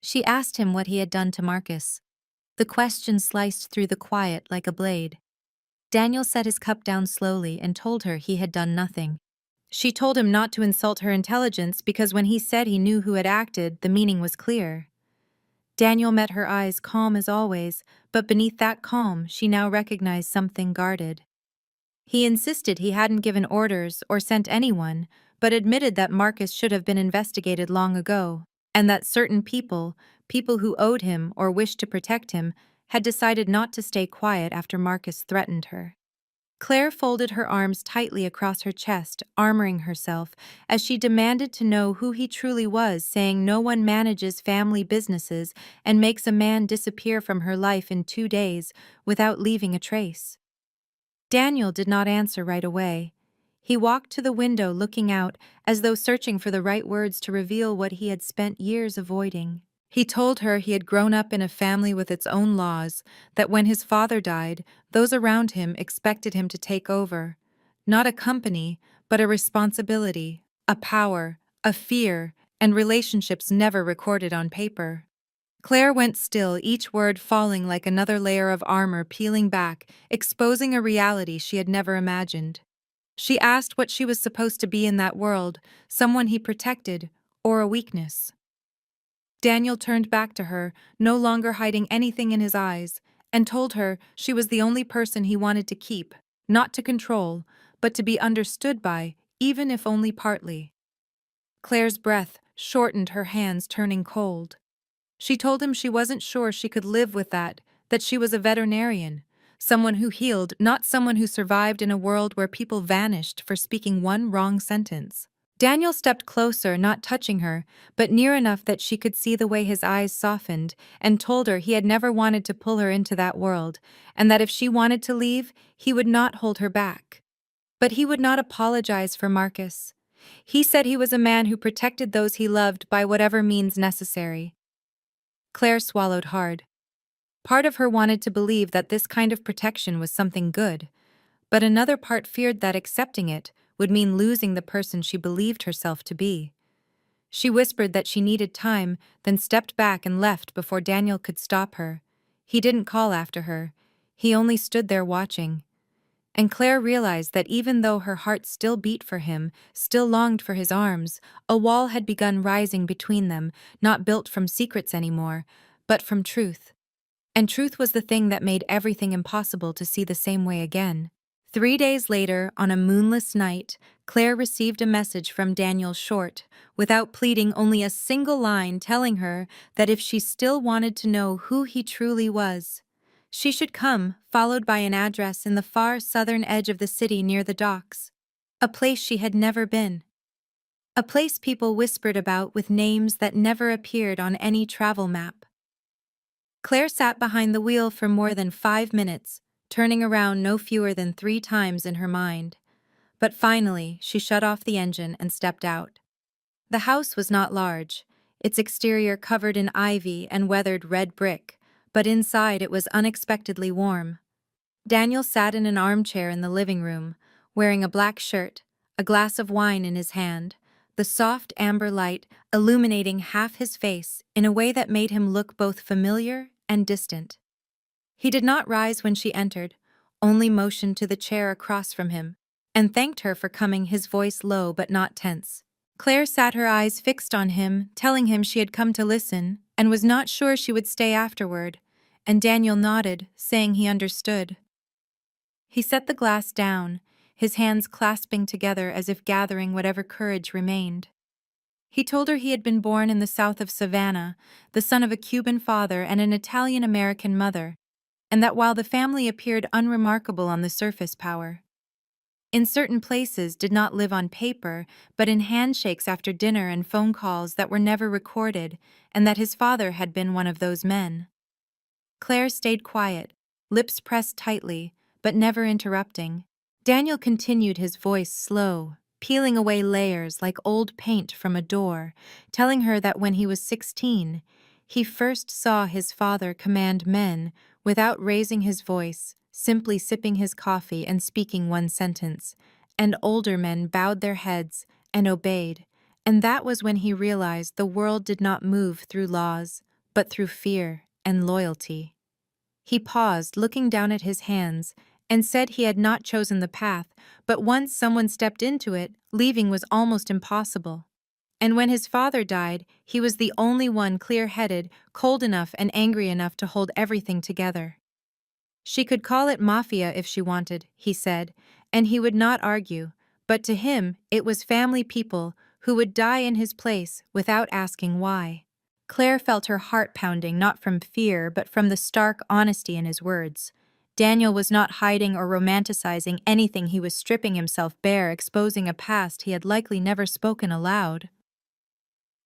Speaker 1: She asked him what he had done to Marcus. The question sliced through the quiet like a blade. Daniel set his cup down slowly and told her he had done nothing. She told him not to insult her intelligence because when he said he knew who had acted, the meaning was clear. Daniel met her eyes, calm as always, but beneath that calm, she now recognized something guarded. He insisted he hadn't given orders or sent anyone, but admitted that Marcus should have been investigated long ago, and that certain people who owed him or wished to protect him, had decided not to stay quiet after Marcus threatened her. Claire folded her arms tightly across her chest, armoring herself, as she demanded to know who he truly was, saying no one manages family businesses and makes a man disappear from her life in 2 days without leaving a trace. Daniel did not answer right away. He walked to the window looking out, as though searching for the right words to reveal what he had spent years avoiding. He told her he had grown up in a family with its own laws, that when his father died, those around him expected him to take over. Not a company, but a responsibility, a power, a fear, and relationships never recorded on paper. Claire went still, each word falling like another layer of armor peeling back, exposing a reality she had never imagined. She asked what she was supposed to be in that world, someone he protected, or a weakness. Daniel turned back to her, no longer hiding anything in his eyes, and told her she was the only person he wanted to keep, not to control, but to be understood by, even if only partly. Claire's breath shortened, her hands turning cold. She told him she wasn't sure she could live with that she was a veterinarian, someone who healed, not someone who survived in a world where people vanished for speaking one wrong sentence. Daniel stepped closer, not touching her, but near enough that she could see the way his eyes softened, and told her he had never wanted to pull her into that world, and that if she wanted to leave, he would not hold her back. But he would not apologize for Marcus. He said he was a man who protected those he loved by whatever means necessary. Claire swallowed hard. Part of her wanted to believe that this kind of protection was something good, but another part feared that accepting it would mean losing the person she believed herself to be. She whispered that she needed time, then stepped back and left before Daniel could stop her. He didn't call after her. He only stood there watching. And Claire realized that even though her heart still beat for him, still longed for his arms, a wall had begun rising between them, not built from secrets anymore, but from truth. And truth was the thing that made everything impossible to see the same way again. 3 days later, on a moonless night, Claire received a message from Daniel, short, without pleading, only a single line telling her that if she still wanted to know who he truly was, she should come, followed by an address in the far southern edge of the city near the docks. A place she had never been. A place people whispered about with names that never appeared on any travel map. Claire sat behind the wheel for more than 5 minutes, turning around no fewer than 3 times in her mind. But finally, she shut off the engine and stepped out. The house was not large, its exterior covered in ivy and weathered red brick, but inside it was unexpectedly warm. Daniel sat in an armchair in the living room, wearing a black shirt, a glass of wine in his hand, the soft amber light illuminating half his face in a way that made him look both familiar and distant. He did not rise when she entered, only motioned to the chair across from him, and thanked her for coming, his voice low but not tense. Claire sat, her eyes fixed on him, telling him she had come to listen, and was not sure she would stay afterward, and Daniel nodded, saying he understood. He set the glass down, his hands clasping together as if gathering whatever courage remained. He told her he had been born in the south of Savannah, the son of a Cuban father and an Italian-American mother, and that while the family appeared unremarkable on the surface, power in certain places did not live on paper, but in handshakes after dinner and phone calls that were never recorded, and that his father had been one of those men. Claire stayed quiet, lips pressed tightly, but never interrupting. Daniel continued, his voice slow, peeling away layers like old paint from a door, telling her that when he was 16, he first saw his father command men without raising his voice, simply sipping his coffee and speaking one sentence, and older men bowed their heads and obeyed, and that was when he realized the world did not move through laws, but through fear and loyalty. He paused, looking down at his hands, and said he had not chosen the path, but once someone stepped into it, leaving was almost impossible. And when his father died, he was the only one clear-headed, cold enough and angry enough to hold everything together. She could call it Mafia if she wanted, he said, and he would not argue, but to him it was family people who would die in his place without asking why. Claire felt her heart pounding not from fear but from the stark honesty in his words. Daniel was not hiding or romanticizing anything, he was stripping himself bare, exposing a past he had likely never spoken aloud.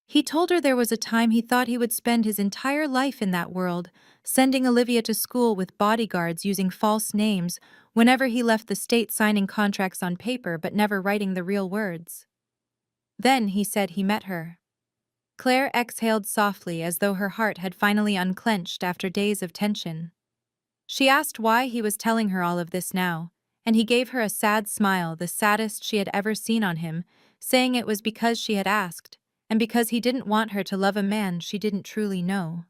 Speaker 1: He told her there was a time he thought he would spend his entire life in that world, sending Olivia to school with bodyguards using false names whenever he left the state, signing contracts on paper but never writing the real words. Then he said he met her. Claire exhaled softly as though her heart had finally unclenched after days of tension. She asked why he was telling her all of this now, and he gave her a sad smile, the saddest she had ever seen on him, saying it was because she had asked, and because he didn't want her to love a man she didn't truly know.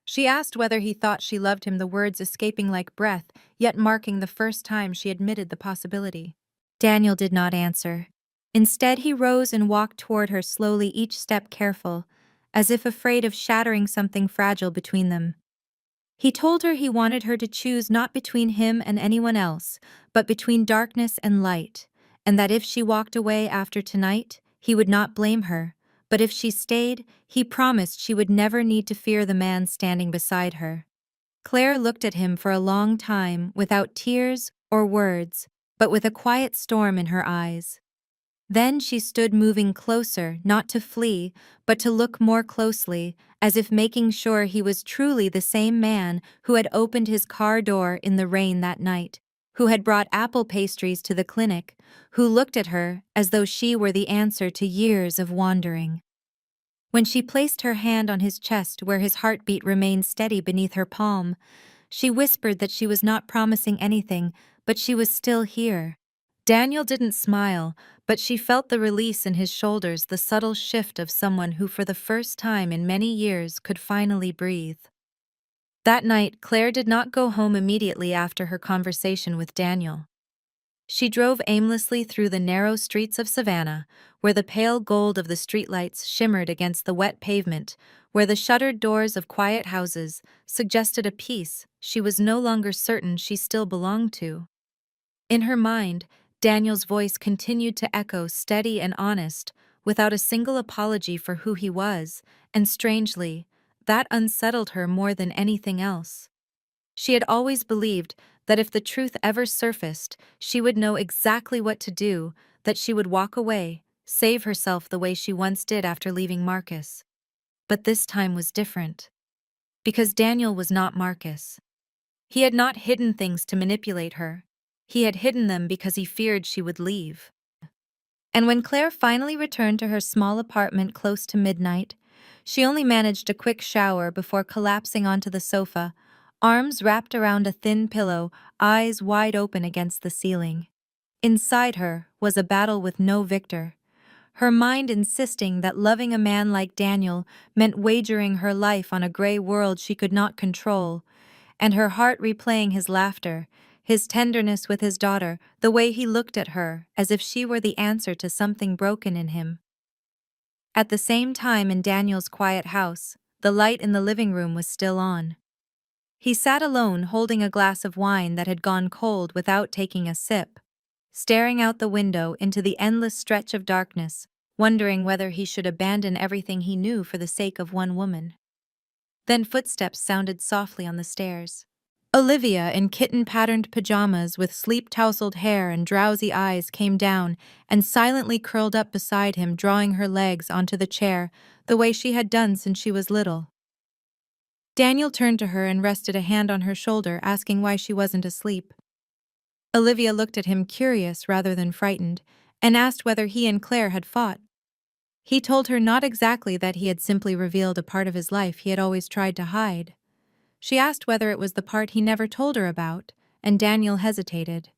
Speaker 1: She asked whether he thought she loved him, the words escaping like breath, yet marking the first time she admitted the possibility. Daniel did not answer. Instead, he rose and walked toward her slowly, each step careful, as if afraid of shattering something fragile between them. He told her he wanted her to choose not between him and anyone else, but between darkness and light, and that if she walked away after tonight, he would not blame her, but if she stayed, he promised she would never need to fear the man standing beside her. Claire looked at him for a long time, without tears or words, but with a quiet storm in her eyes. Then she stood, moving closer, not to flee, but to look more closely, as if making sure he was truly the same man who had opened his car door in the rain that night, who had brought apple pastries to the clinic, who looked at her as though she were the answer to years of wandering. When she placed her hand on his chest where his heartbeat remained steady beneath her palm, she whispered that she was not promising anything, but she was still here. Daniel didn't smile, but she felt the release in his shoulders, the subtle shift of someone who for the first time in many years could finally breathe. That night, Claire did not go home immediately after her conversation with Daniel. She drove aimlessly through the narrow streets of Savannah, where the pale gold of the streetlights shimmered against the wet pavement, where the shuttered doors of quiet houses suggested a peace she was no longer certain she still belonged to. In her mind, Daniel's voice continued to echo, steady and honest, without a single apology for who he was, and strangely, that unsettled her more than anything else. She had always believed that if the truth ever surfaced, she would know exactly what to do, that she would walk away, save herself the way she once did after leaving Marcus. But this time was different. Because Daniel was not Marcus. He had not hidden things to manipulate her. He had hidden them because he feared she would leave. And when Claire finally returned to her small apartment close to midnight, she only managed a quick shower before collapsing onto the sofa, arms wrapped around a thin pillow, eyes wide open against the ceiling. Inside her was a battle with no victor, her mind insisting that loving a man like Daniel meant wagering her life on a gray world she could not control, and her heart replaying his laughter, his tenderness with his daughter, the way he looked at her as if she were the answer to something broken in him. At the same time, in Daniel's quiet house, the light in the living room was still on. He sat alone, holding a glass of wine that had gone cold without taking a sip, staring out the window into the endless stretch of darkness, wondering whether he should abandon everything he knew for the sake of one woman. Then footsteps sounded softly on the stairs. Olivia, in kitten-patterned pajamas with sleep-tousled hair and drowsy eyes, came down and silently curled up beside him, drawing her legs onto the chair the way she had done since she was little. Daniel turned to her and rested a hand on her shoulder, asking why she wasn't asleep. Olivia looked at him, curious rather than frightened, and asked whether he and Claire had fought. He told her not exactly, that he had simply revealed a part of his life he had always tried to hide. She asked whether it was the part he never told her about, and Daniel hesitated.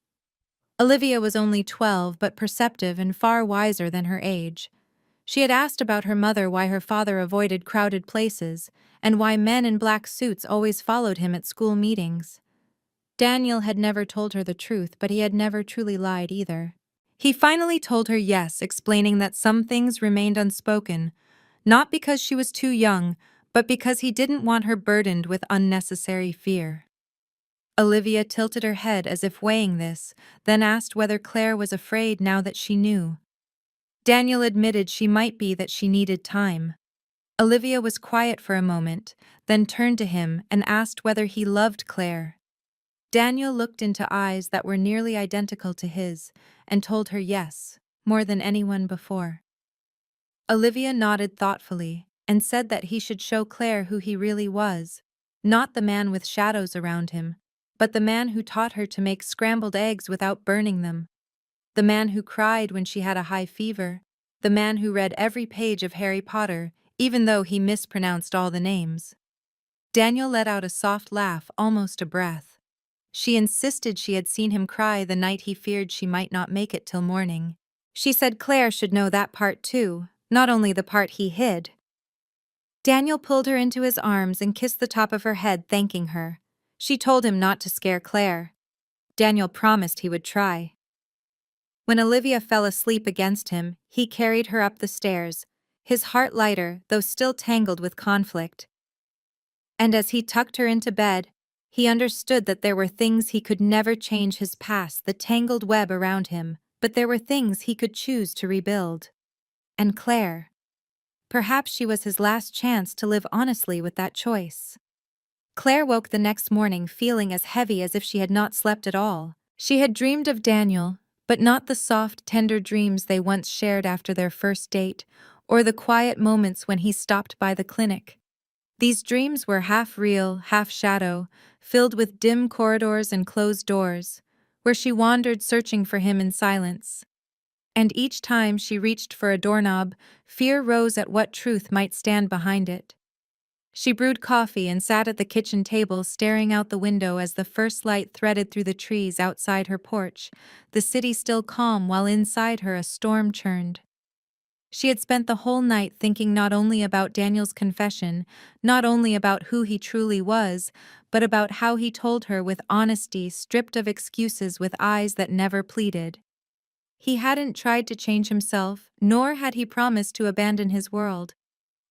Speaker 1: Olivia was only 12, but perceptive and far wiser than her age. She had asked about her mother, why her father avoided crowded places, and why men in black suits always followed him at school meetings. Daniel had never told her the truth, but he had never truly lied either. He finally told her yes, explaining that some things remained unspoken, not because she was too young, but because he didn't want her burdened with unnecessary fear. Olivia tilted her head as if weighing this, then asked whether Claire was afraid now that she knew. Daniel admitted she might be, that she needed time. Olivia was quiet for a moment, then turned to him and asked whether he loved Claire. Daniel looked into eyes that were nearly identical to his and told her yes, more than anyone before. Olivia nodded thoughtfully and said that he should show Claire who he really was, not the man with shadows around him, but the man who taught her to make scrambled eggs without burning them, the man who cried when she had a high fever, the man who read every page of Harry Potter, even though he mispronounced all the names. Daniel let out a soft laugh, almost a breath. She insisted she had seen him cry the night he feared she might not make it till morning. She said Claire should know that part too, not only the part he hid. Daniel pulled her into his arms and kissed the top of her head, thanking her. She told him not to scare Claire. Daniel promised he would try. When Olivia fell asleep against him, he carried her up the stairs, his heart lighter, though still tangled with conflict. And as he tucked her into bed, he understood that there were things he could never change, his past, the tangled web around him, but there were things he could choose to rebuild. And Claire. Perhaps she was his last chance to live honestly with that choice. Claire woke the next morning feeling as heavy as if she had not slept at all. She had dreamed of Daniel, but not the soft, tender dreams they once shared after their first date, or the quiet moments when he stopped by the clinic. These dreams were half real, half shadow, filled with dim corridors and closed doors, where she wandered searching for him in silence. And each time she reached for a doorknob, fear rose at what truth might stand behind it. She brewed coffee and sat at the kitchen table staring out the window as the first light threaded through the trees outside her porch, the city still calm while inside her a storm churned. She had spent the whole night thinking not only about Daniel's confession, not only about who he truly was, but about how he told her with honesty, stripped of excuses, with eyes that never pleaded. He hadn't tried to change himself, nor had he promised to abandon his world.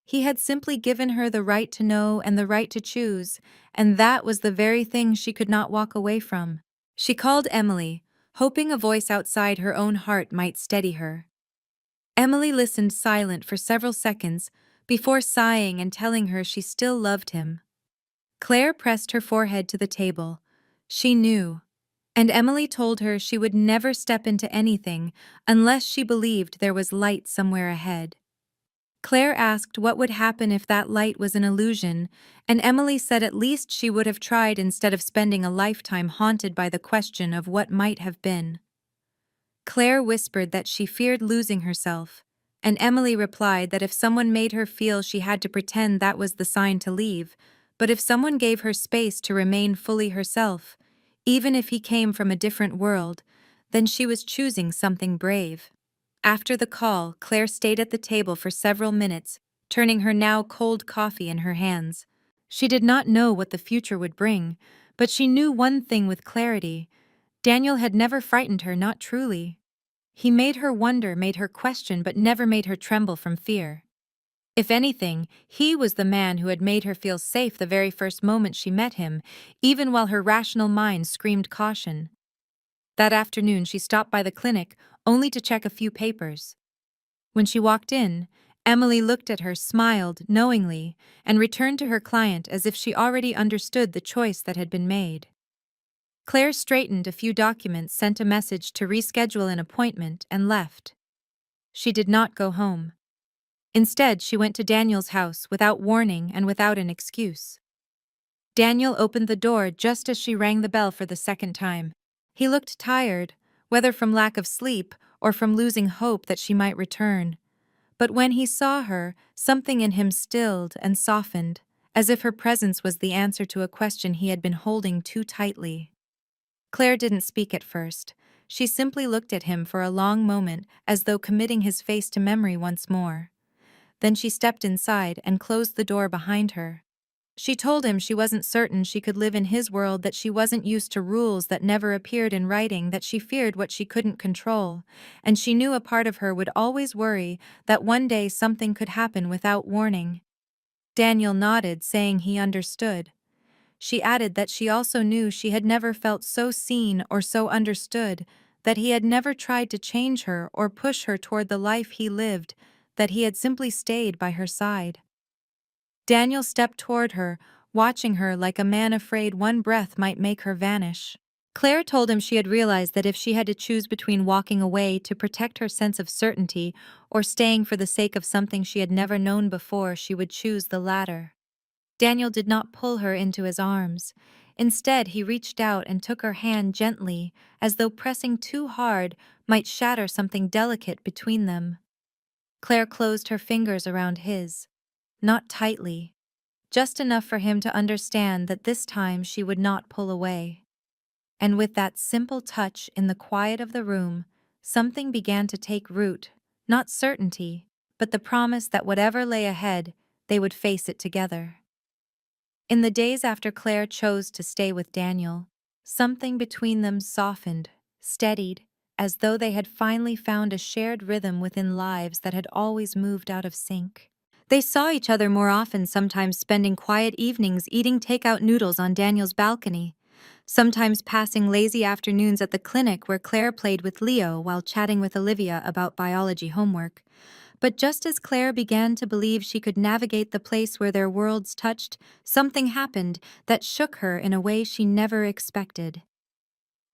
Speaker 1: He had simply given her the right to know and the right to choose, and that was the very thing she could not walk away from. She called Emily, hoping a voice outside her own heart might steady her. Emily listened silent for several seconds before sighing and telling her she still loved him. Claire pressed her forehead to the table. She knew. And Emily told her she would never step into anything unless she believed there was light somewhere ahead. Claire asked what would happen if that light was an illusion, and Emily said at least she would have tried instead of spending a lifetime haunted by the question of what might have been. Claire whispered that she feared losing herself, and Emily replied that if someone made her feel she had to pretend, that was the sign to leave, but if someone gave her space to remain fully herself, even if he came from a different world, then she was choosing something brave. After the call, Claire stayed at the table for several minutes, turning her now cold coffee in her hands. She did not know what the future would bring, but she knew one thing with clarity. Daniel had never frightened her, not truly. He made her wonder, made her question, but never made her tremble from fear. If anything, he was the man who had made her feel safe the very first moment she met him, even while her rational mind screamed caution. That afternoon she stopped by the clinic, only to check a few papers. When she walked in, Emily looked at her, smiled knowingly, and returned to her client as if she already understood the choice that had been made. Claire straightened a few documents, sent a message to reschedule an appointment, and left. She did not go home. Instead, she went to Daniel's house without warning and without an excuse. Daniel opened the door just as she rang the bell for the second time. He looked tired, whether from lack of sleep or from losing hope that she might return. But when he saw her, something in him stilled and softened, as if her presence was the answer to a question he had been holding too tightly. Claire didn't speak at first. She simply looked at him for a long moment, as though committing his face to memory once more. Then she stepped inside and closed the door behind her. She told him she wasn't certain she could live in his world, that she wasn't used to rules that never appeared in writing, that she feared what she couldn't control, and she knew a part of her would always worry that one day something could happen without warning. Daniel nodded, saying he understood. She added that she also knew she had never felt so seen or so understood, that he had never tried to change her or push her toward the life he lived, that he had simply stayed by her side. Daniel stepped toward her, watching her like a man afraid one breath might make her vanish. Claire told him she had realized that if she had to choose between walking away to protect her sense of certainty or staying for the sake of something she had never known before, she would choose the latter. Daniel did not pull her into his arms. Instead, he reached out and took her hand gently, as though pressing too hard might shatter something delicate between them. Claire closed her fingers around his, not tightly, just enough for him to understand that this time she would not pull away. And with that simple touch in the quiet of the room, something began to take root, not certainty, but the promise that whatever lay ahead, they would face it together. In the days after Claire chose to stay with Daniel, something between them softened, steadied, as though they had finally found a shared rhythm within lives that had always moved out of sync. They saw each other more often, sometimes spending quiet evenings eating takeout noodles on Daniel's balcony, sometimes passing lazy afternoons at the clinic where Claire played with Leo while chatting with Olivia about biology homework. But just as Claire began to believe she could navigate the place where their worlds touched, something happened that shook her in a way she never expected.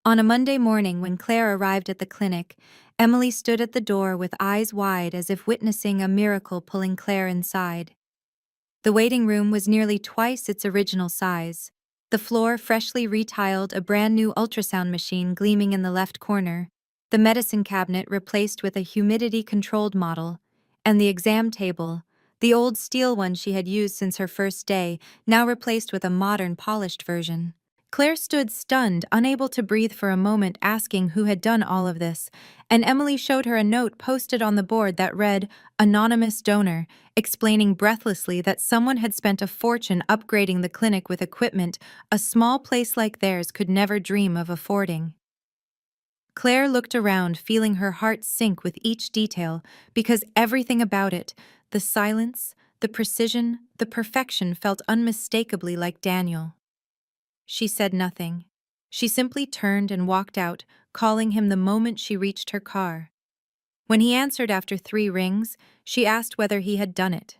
Speaker 1: On a Monday morning when Claire arrived at the clinic, Emily stood at the door with eyes wide as if witnessing a miracle pulling Claire inside. The waiting room was nearly twice its original size. The floor freshly retiled, a brand new ultrasound machine gleaming in the left corner, the medicine cabinet replaced with a humidity-controlled model, and the exam table, the old steel one she had used since her first day, now replaced with a modern, polished version. Claire stood stunned, unable to breathe for a moment, asking who had done all of this, and Emily showed her a note posted on the board that read, "Anonymous donor," explaining breathlessly that someone had spent a fortune upgrading the clinic with equipment a small place like theirs could never dream of affording. Claire looked around, feeling her heart sink with each detail, because everything about it, the silence, the precision, the perfection, felt unmistakably like Daniel. She said nothing. She simply turned and walked out, calling him the moment she reached her car. When he answered after 3 rings, she asked whether he had done it.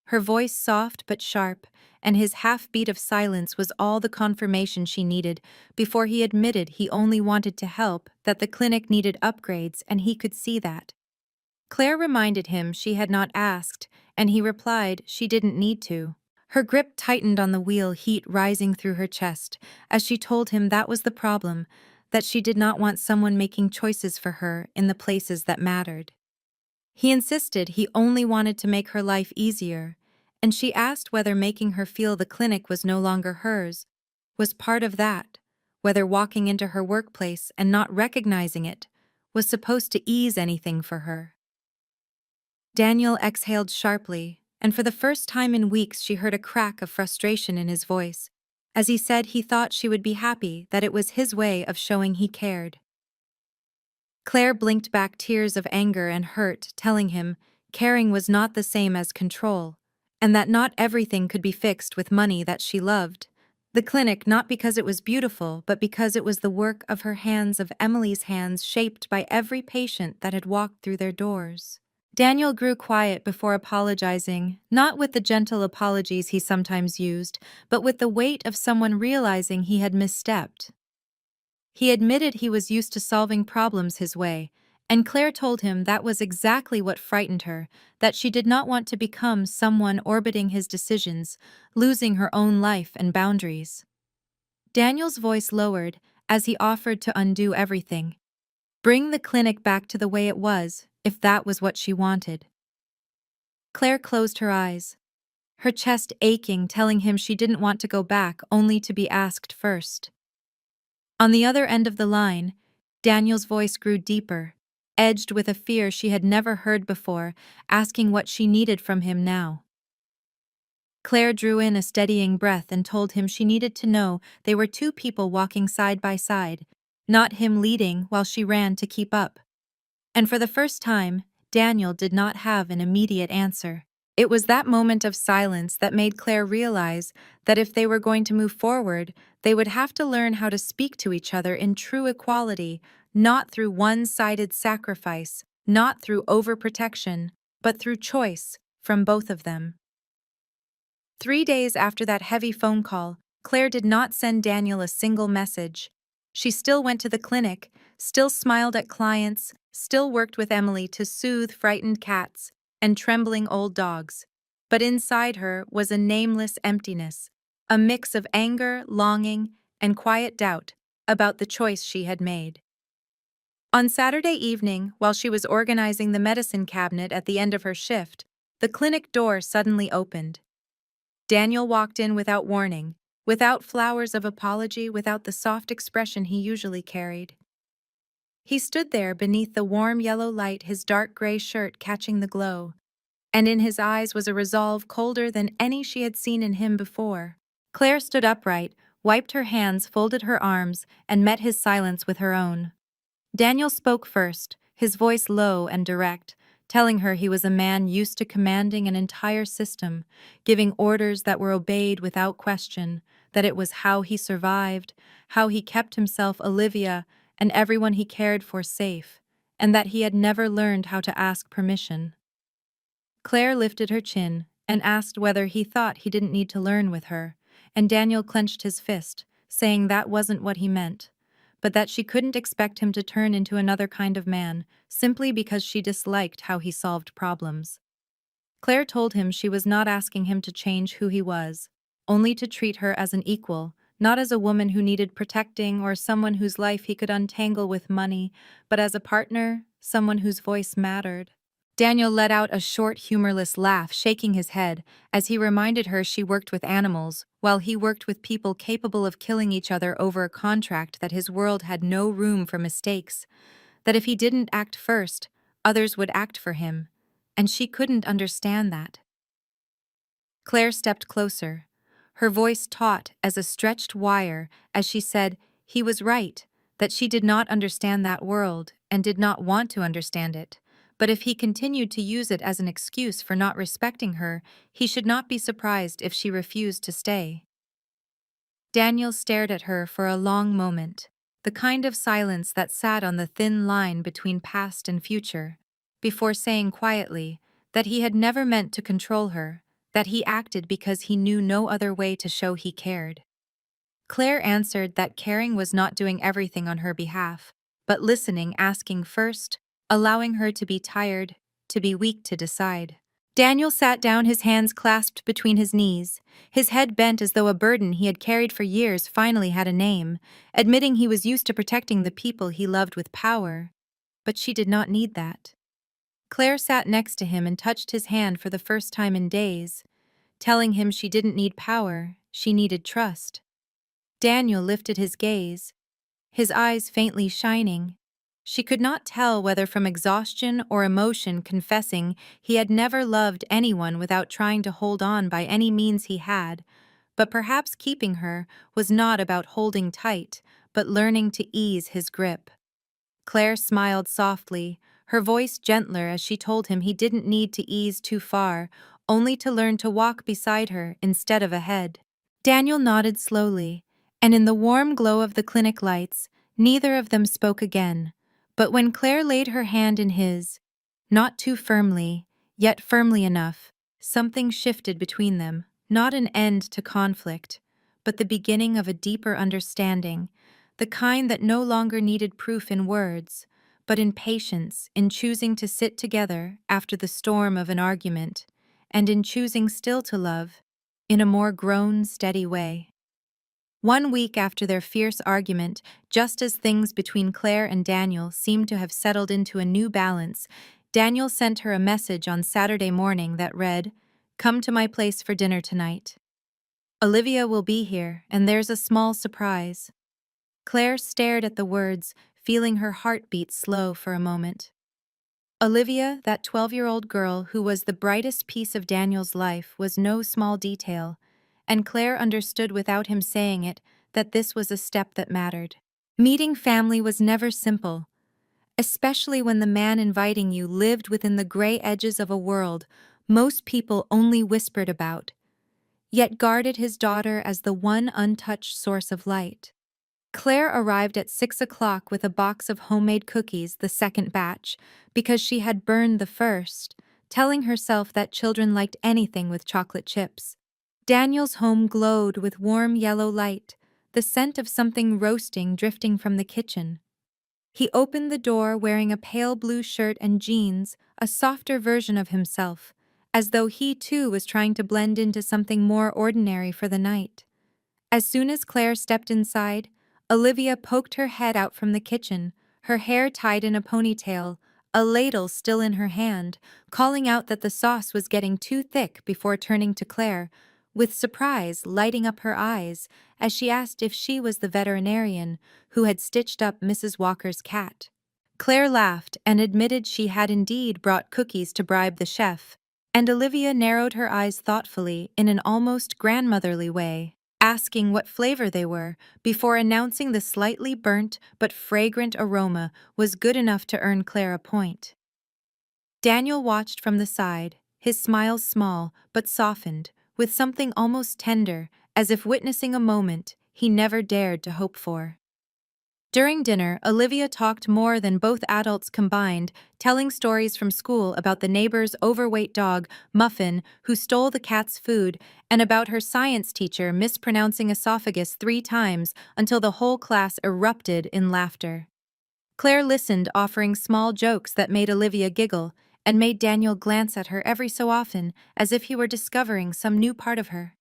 Speaker 1: Her voice soft but sharp, and his half-beat of silence was all the confirmation she needed before he admitted he only wanted to help, that the clinic needed upgrades, and he could see that. Claire reminded him she had not asked, and he replied she didn't need to. Her grip tightened on the wheel, heat rising through her chest, as she told him that was the problem, that she did not want someone making choices for her in the places that mattered. He insisted he only wanted to make her life easier, and she asked whether making her feel the clinic was no longer hers was part of that, whether walking into her workplace and not recognizing it was supposed to ease anything for her. Daniel exhaled sharply, and for the first time in weeks she heard a crack of frustration in his voice, as he said he thought she would be happy, that it was his way of showing he cared. Claire blinked back tears of anger and hurt, telling him caring was not the same as control, and that not everything could be fixed with money that she loved. The clinic, not because it was beautiful, but because it was the work of her hands, of Emily's hands, shaped by every patient that had walked through their doors. Daniel grew quiet before apologizing, not with the gentle apologies he sometimes used, but with the weight of someone realizing he had misstepped. He admitted he was used to solving problems his way, and Claire told him that was exactly what frightened her, that she did not want to become someone orbiting his decisions, losing her own life and boundaries. Daniel's voice lowered as he offered to undo everything. Bring the clinic back to the way it was, if that was what she wanted. Claire closed her eyes, her chest aching, telling him she didn't want to go back, only to be asked first. On the other end of the line, Daniel's voice grew deeper, edged with a fear she had never heard before, asking what she needed from him now. Claire drew in a steadying breath and told him she needed to know they were 2 people walking side by side, not him leading while she ran to keep up. And for the first time, Daniel did not have an immediate answer. It was that moment of silence that made Claire realize that if they were going to move forward, they would have to learn how to speak to each other in true equality, not through one-sided sacrifice, not through overprotection, but through choice from both of them. 3 days after that heavy phone call, Claire did not send Daniel a single message. She still went to the clinic, still smiled at clients, still worked with Emily to soothe frightened cats and trembling old dogs. But inside her was a nameless emptiness, a mix of anger, longing, and quiet doubt about the choice she had made. On Saturday evening, while she was organizing the medicine cabinet at the end of her shift, the clinic door suddenly opened. Daniel walked in without warning, without flowers of apology, without the soft expression he usually carried. He stood there beneath the warm yellow light, his dark gray shirt catching the glow, and in his eyes was a resolve colder than any she had seen in him before. Claire stood upright, wiped her hands, folded her arms, and met his silence with her own. Daniel spoke first, his voice low and direct, telling her he was a man used to commanding an entire system, giving orders that were obeyed without question, that it was how he survived, how he kept himself, Olivia, and everyone he cared for safe, and that he had never learned how to ask permission. Claire lifted her chin and asked whether he thought he didn't need to learn with her, and Daniel clenched his fist, saying that wasn't what he meant, but that she couldn't expect him to turn into another kind of man simply because she disliked how he solved problems. Claire told him she was not asking him to change who he was, only to treat her as an equal, not as a woman who needed protecting or someone whose life he could untangle with money, but as a partner, someone whose voice mattered. Daniel let out a short, humorless laugh, shaking his head, as he reminded her she worked with animals, while he worked with people capable of killing each other over a contract, that his world had no room for mistakes, that if he didn't act first, others would act for him, and she couldn't understand that. Claire stepped closer, her voice taut as a stretched wire, as she said he was right, that she did not understand that world and did not want to understand it. But if he continued to use it as an excuse for not respecting her, he should not be surprised if she refused to stay. Daniel stared at her for a long moment, the kind of silence that sat on the thin line between past and future, before saying quietly that he had never meant to control her, that he acted because he knew no other way to show he cared. Claire answered that caring was not doing everything on her behalf, but listening, asking first, allowing her to be tired, to be weak to decide. Daniel sat down, his hands clasped between his knees, his head bent as though a burden he had carried for years finally had a name, admitting he was used to protecting the people he loved with power. But she did not need that. Claire sat next to him and touched his hand for the first time in days, telling him she didn't need power, she needed trust. Daniel lifted his gaze, his eyes faintly shining. She could not tell whether from exhaustion or emotion, confessing he had never loved anyone without trying to hold on by any means he had, but perhaps keeping her was not about holding tight, but learning to ease his grip. Claire smiled softly, her voice gentler as she told him he didn't need to ease too far, only to learn to walk beside her instead of ahead. Daniel nodded slowly, and in the warm glow of the clinic lights, neither of them spoke again. But when Claire laid her hand in his, not too firmly, yet firmly enough, something shifted between them, not an end to conflict, but the beginning of a deeper understanding, the kind that no longer needed proof in words, but in patience, in choosing to sit together after the storm of an argument, and in choosing still to love, in a more grown, steady way. 1 week after their fierce argument, just as things between Claire and Daniel seemed to have settled into a new balance, Daniel sent her a message on Saturday morning that read, "Come to my place for dinner tonight. Olivia will be here, and there's a small surprise." Claire stared at the words, feeling her heart beat slow for a moment. Olivia, that 12-year-old girl who was the brightest piece of Daniel's life, was no small detail, and Claire understood without him saying it that this was a step that mattered. Meeting family was never simple, especially when the man inviting you lived within the gray edges of a world most people only whispered about, yet guarded his daughter as the one untouched source of light. Claire arrived at 6 o'clock with a box of homemade cookies, the second batch, because she had burned the first, telling herself that children liked anything with chocolate chips. Daniel's home glowed with warm yellow light, the scent of something roasting drifting from the kitchen. He opened the door wearing a pale blue shirt and jeans, a softer version of himself, as though he too was trying to blend into something more ordinary for the night. As soon as Claire stepped inside, Olivia poked her head out from the kitchen, her hair tied in a ponytail, a ladle still in her hand, calling out that the sauce was getting too thick before turning to Claire, with surprise lighting up her eyes as she asked if she was the veterinarian who had stitched up Mrs. Walker's cat. Claire laughed and admitted she had indeed brought cookies to bribe the chef, and Olivia narrowed her eyes thoughtfully in an almost grandmotherly way, asking what flavor they were before announcing the slightly burnt but fragrant aroma was good enough to earn Claire a point. Daniel watched from the side, his smile small but softened, with something almost tender, as if witnessing a moment he never dared to hope for. During dinner, Olivia talked more than both adults combined, telling stories from school about the neighbor's overweight dog, Muffin, who stole the cat's food, and about her science teacher mispronouncing esophagus 3 times until the whole class erupted in laughter. Claire listened, offering small jokes that made Olivia giggle, and made Daniel glance at her every so often, as if he were discovering some new part of her.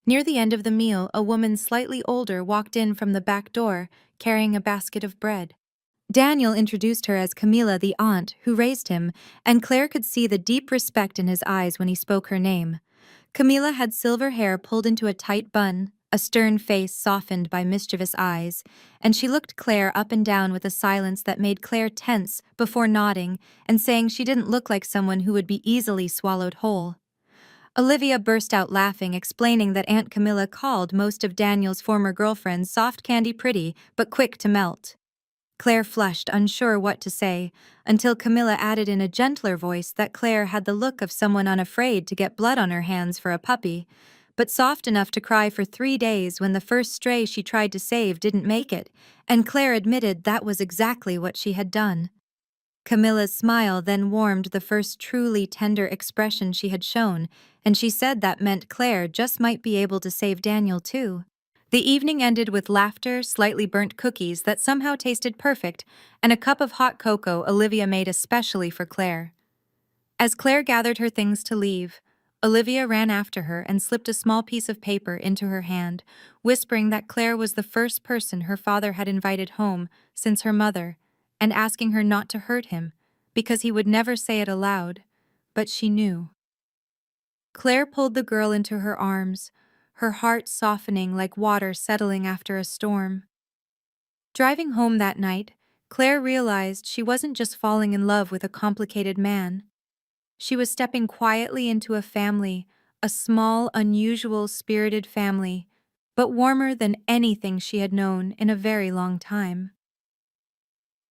Speaker 1: Near the end of the meal, a woman slightly older walked in from the back door, carrying a basket of bread. Daniel introduced her as Camila, the aunt who raised him, and Claire could see the deep respect in his eyes when he spoke her name. Camila had silver hair pulled into a tight bun, a stern face softened by mischievous eyes, and she looked Claire up and down with a silence that made Claire tense before nodding and saying she didn't look like someone who would be easily swallowed whole. Olivia burst out laughing, explaining that Aunt Camilla called most of Daniel's former girlfriends soft candy pretty but quick to melt. Claire flushed, unsure what to say, until Camilla added in a gentler voice that Claire had the look of someone unafraid to get blood on her hands for a puppy, but soft enough to cry for 3 days when the first stray she tried to save didn't make it, and Claire admitted that was exactly what she had done. Camilla's smile then warmed the first truly tender expression she had shown, and she said that meant Claire just might be able to save Daniel too. The evening ended with laughter, slightly burnt cookies that somehow tasted perfect, and a cup of hot cocoa Olivia made especially for Claire. As Claire gathered her things to leave, Olivia ran after her and slipped a small piece of paper into her hand, whispering that Claire was the first person her father had invited home since her mother, and asking her not to hurt him, because he would never say it aloud, but she knew. Claire pulled the girl into her arms, her heart softening like water settling after a storm. Driving home that night, Claire realized she wasn't just falling in love with a complicated man. She was stepping quietly into a family, a small, unusual, spirited family, but warmer than anything she had known in a very long time.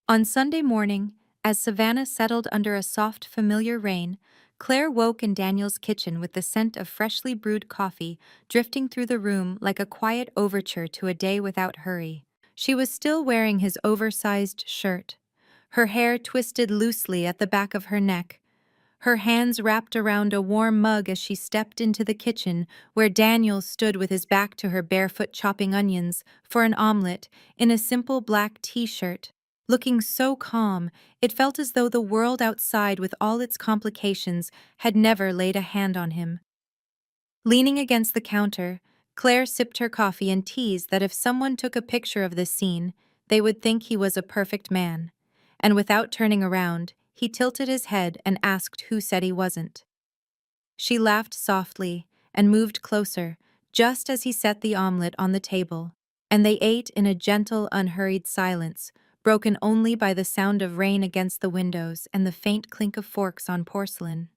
Speaker 1: On Sunday morning, as Savannah settled under a soft, familiar rain, Claire woke in Daniel's kitchen with the scent of freshly brewed coffee drifting through the room like a quiet overture to a day without hurry. She was still wearing his oversized shirt, her hair twisted loosely at the back of her neck, her hands wrapped around a warm mug as she stepped into the kitchen where Daniel stood with his back to her barefoot chopping onions for an omelet in a simple black t-shirt. Looking so calm, it felt as though the world outside with all its complications had never laid a hand on him. Leaning against the counter, Claire sipped her coffee and teased that if someone took a picture of this scene, they would think he was a perfect man. And without turning around, he tilted his head and asked who said he wasn't. She laughed softly and moved closer, just as he set the omelet on the table, and they ate in a gentle, unhurried silence, broken only by the sound of rain against the windows and the faint clink of forks on porcelain.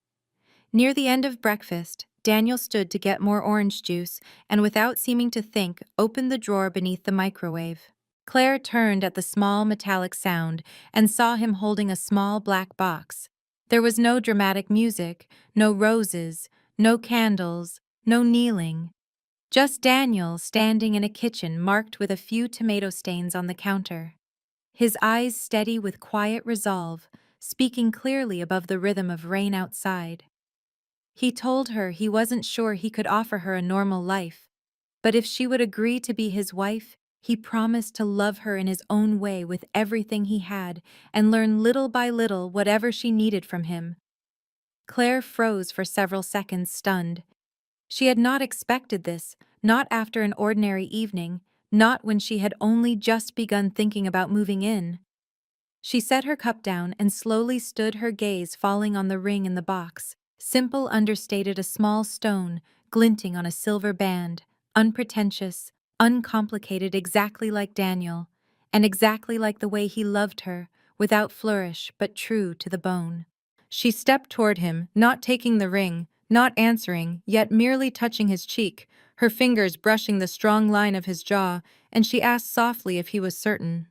Speaker 1: Near the end of breakfast, Daniel stood to get more orange juice and, without seeming to think, opened the drawer beneath the microwave. Claire turned at the small metallic sound and saw him holding a small black box. There was no dramatic music, no roses, no candles, no kneeling. Just Daniel standing in a kitchen marked with a few tomato stains on the counter. His eyes steady with quiet resolve, speaking clearly above the rhythm of rain outside. He told her he wasn't sure he could offer her a normal life, but if she would agree to be his wife, he promised to love her in his own way with everything he had and learn little by little whatever she needed from him. Claire froze for several seconds, stunned. She had not expected this, not after an ordinary evening, not when she had only just begun thinking about moving in. She set her cup down and slowly stood, her gaze falling on the ring in the box. Simple, understated, a small stone, glinting on a silver band, unpretentious, uncomplicated, exactly like Daniel, and exactly like the way he loved her, without flourish but true to the bone. She stepped toward him, not taking the ring, not answering, yet merely touching his cheek, her fingers brushing the strong line of his jaw, and she asked softly if he was certain.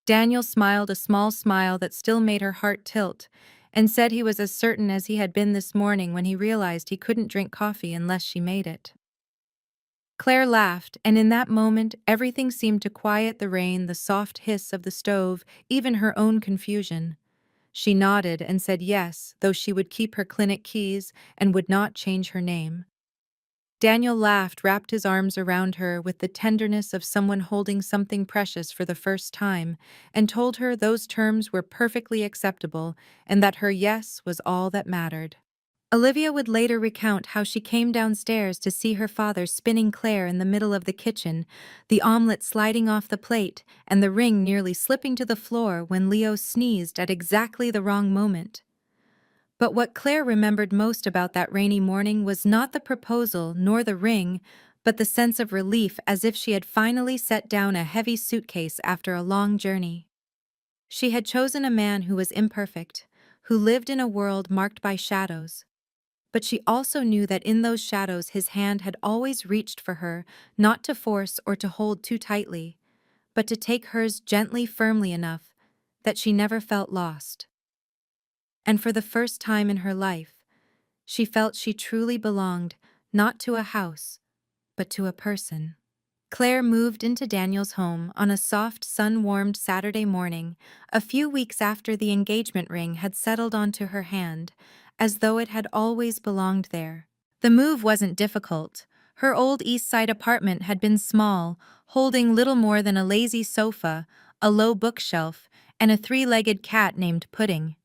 Speaker 1: Daniel smiled, a small smile that still made her heart tilt, and said he was as certain as he had been this morning when he realized he couldn't drink coffee unless she made it. Claire laughed, and in that moment everything seemed to quiet: the rain, the soft hiss of the stove, even her own confusion. She nodded and said yes, though she would keep her clinic keys and would not change her name. Daniel laughed, wrapped his arms around her with the tenderness of someone holding something precious for the first time, and told her those terms were perfectly acceptable and that her yes was all that mattered. Olivia would later recount how she came downstairs to see her father spinning Claire in the middle of the kitchen, the omelet sliding off the plate and the ring nearly slipping to the floor when Leo sneezed at exactly the wrong moment. But what Claire remembered most about that rainy morning was not the proposal nor the ring, but the sense of relief, as if she had finally set down a heavy suitcase after a long journey. She had chosen a man who was imperfect, who lived in a world marked by shadows. But she also knew that in those shadows his hand had always reached for her, not to force or to hold too tightly, but to take hers gently, firmly enough that she never felt lost. And for the first time in her life, she felt she truly belonged, not to a house, but to a person. Claire moved into Daniel's home on a soft, sun-warmed Saturday morning, a few weeks after the engagement ring had settled onto her hand, as though it had always belonged there. The move wasn't difficult. Her old East Side apartment had been small, holding little more than a lazy sofa, a low bookshelf, and a three-legged cat named Pudding.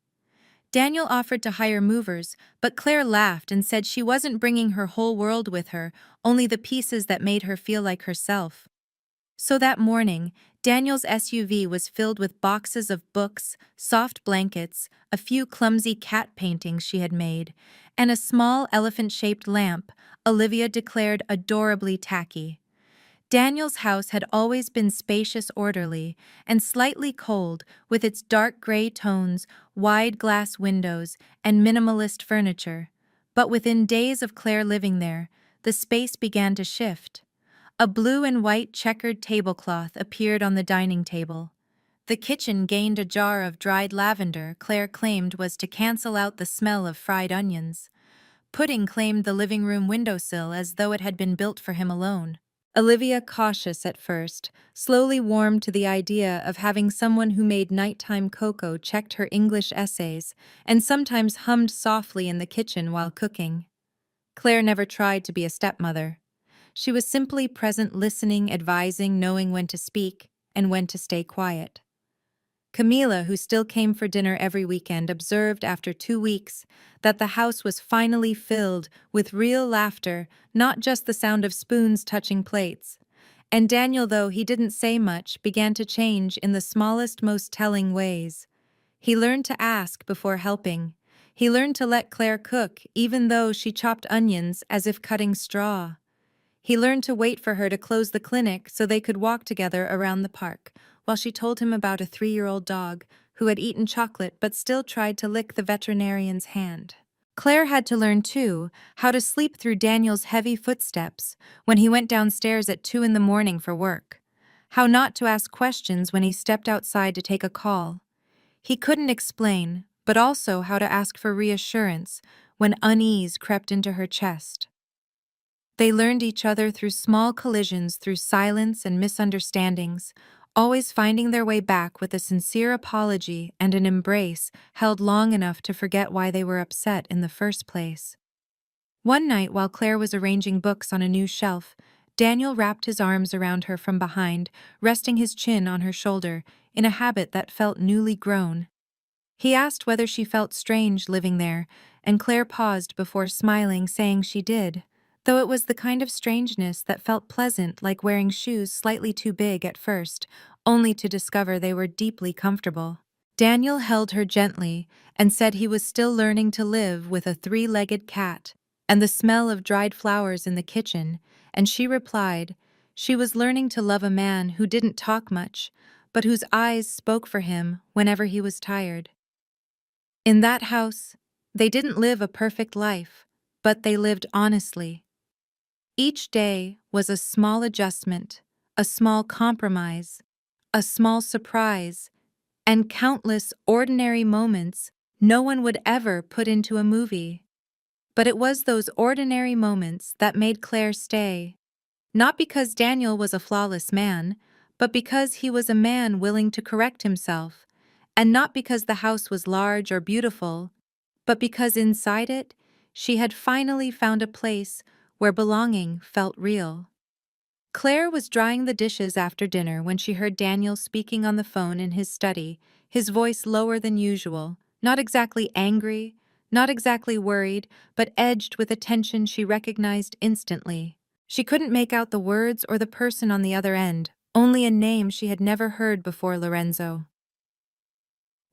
Speaker 1: Daniel offered to hire movers, but Claire laughed and said she wasn't bringing her whole world with her, only the pieces that made her feel like herself. So that morning, Daniel's SUV was filled with boxes of books, soft blankets, a few clumsy cat paintings she had made, and a small elephant-shaped lamp Olivia declared adorably tacky. Daniel's house had always been spacious, orderly, and slightly cold, with its dark gray tones, wide glass windows, and minimalist furniture. But within days of Claire living there, the space began to shift. A blue and white checkered tablecloth appeared on the dining table. The kitchen gained a jar of dried lavender Claire claimed was to cancel out the smell of fried onions. Pudding claimed the living room windowsill as though it had been built for him alone. Olivia, cautious at first, slowly warmed to the idea of having someone who made nighttime cocoa, checked her English essays, and sometimes hummed softly in the kitchen while cooking. Claire never tried to be a stepmother. She was simply present, listening, advising, knowing when to speak and when to stay quiet. Camila, who still came for dinner every weekend, observed after 2 weeks that the house was finally filled with real laughter, not just the sound of spoons touching plates. And Daniel, though he didn't say much, began to change in the smallest, most telling ways. He learned to ask before helping. He learned to let Claire cook, even though she chopped onions as if cutting straw. He learned to wait for her to close the clinic so they could walk together around the park, while she told him about a 3-year-old dog who had eaten chocolate but still tried to lick the veterinarian's hand. Claire had to learn, too, how to sleep through Daniel's heavy footsteps when he went downstairs at 2 in the morning for work, how not to ask questions when he stepped outside to take a call. He couldn't explain, but also how to ask for reassurance when unease crept into her chest. They learned each other through small collisions, through silence and misunderstandings, always finding their way back with a sincere apology and an embrace held long enough to forget why they were upset in the first place. One night, while Claire was arranging books on a new shelf, Daniel wrapped his arms around her from behind, resting his chin on her shoulder, in a habit that felt newly grown. He asked whether she felt strange living there, and Claire paused before smiling, saying she did, though it was the kind of strangeness that felt pleasant, like wearing shoes slightly too big at first, only to discover they were deeply comfortable. Daniel held her gently and said he was still learning to live with a three-legged cat and the smell of dried flowers in the kitchen, and she replied she was learning to love a man who didn't talk much, but whose eyes spoke for him whenever he was tired. In that house, they didn't live a perfect life, but they lived honestly. Each day was a small adjustment, a small compromise, a small surprise, and countless ordinary moments no one would ever put into a movie. But it was those ordinary moments that made Claire stay. Not because Daniel was a flawless man, but because he was a man willing to correct himself, and not because the house was large or beautiful, but because inside it, she had finally found a place where belonging felt real. Claire was drying the dishes after dinner when she heard Daniel speaking on the phone in his study, his voice lower than usual, not exactly angry, not exactly worried, but edged with a tension she recognized instantly. She couldn't make out the words or the person on the other end, only a name she had never heard before: Lorenzo.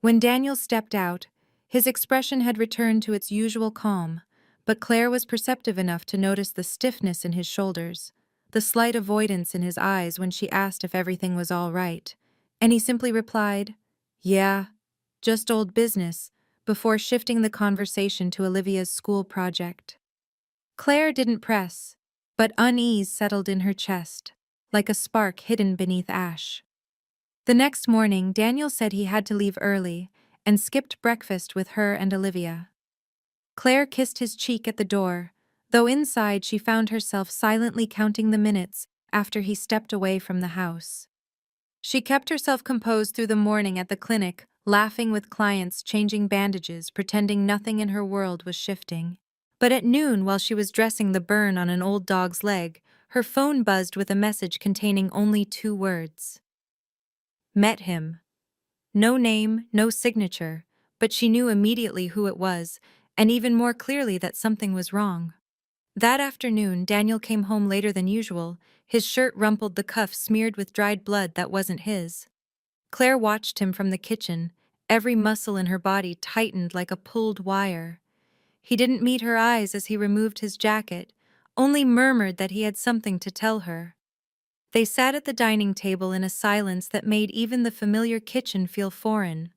Speaker 1: When Daniel stepped out, his expression had returned to its usual calm, but Claire was perceptive enough to notice the stiffness in his shoulders, the slight avoidance in his eyes when she asked if everything was all right, and he simply replied, "Yeah, just old business," before shifting the conversation to Olivia's school project. Claire didn't press, but unease settled in her chest, like a spark hidden beneath ash. The next morning, Daniel said he had to leave early and skipped breakfast with her and Olivia. Claire kissed his cheek at the door, though inside she found herself silently counting the minutes after he stepped away from the house. She kept herself composed through the morning at the clinic, laughing with clients, changing bandages, pretending nothing in her world was shifting. But at noon, while she was dressing the burn on an old dog's leg, her phone buzzed with a message containing only 2 words. Met him. No name, no signature, but she knew immediately who it was, and even more clearly that something was wrong. That afternoon, Daniel came home later than usual, his shirt rumpled, the cuff smeared with dried blood that wasn't his. Claire watched him from the kitchen, every muscle in her body tightened like a pulled wire. He didn't meet her eyes as he removed his jacket, only murmured that he had something to tell her. They sat at the dining table in a silence that made even the familiar kitchen feel foreign.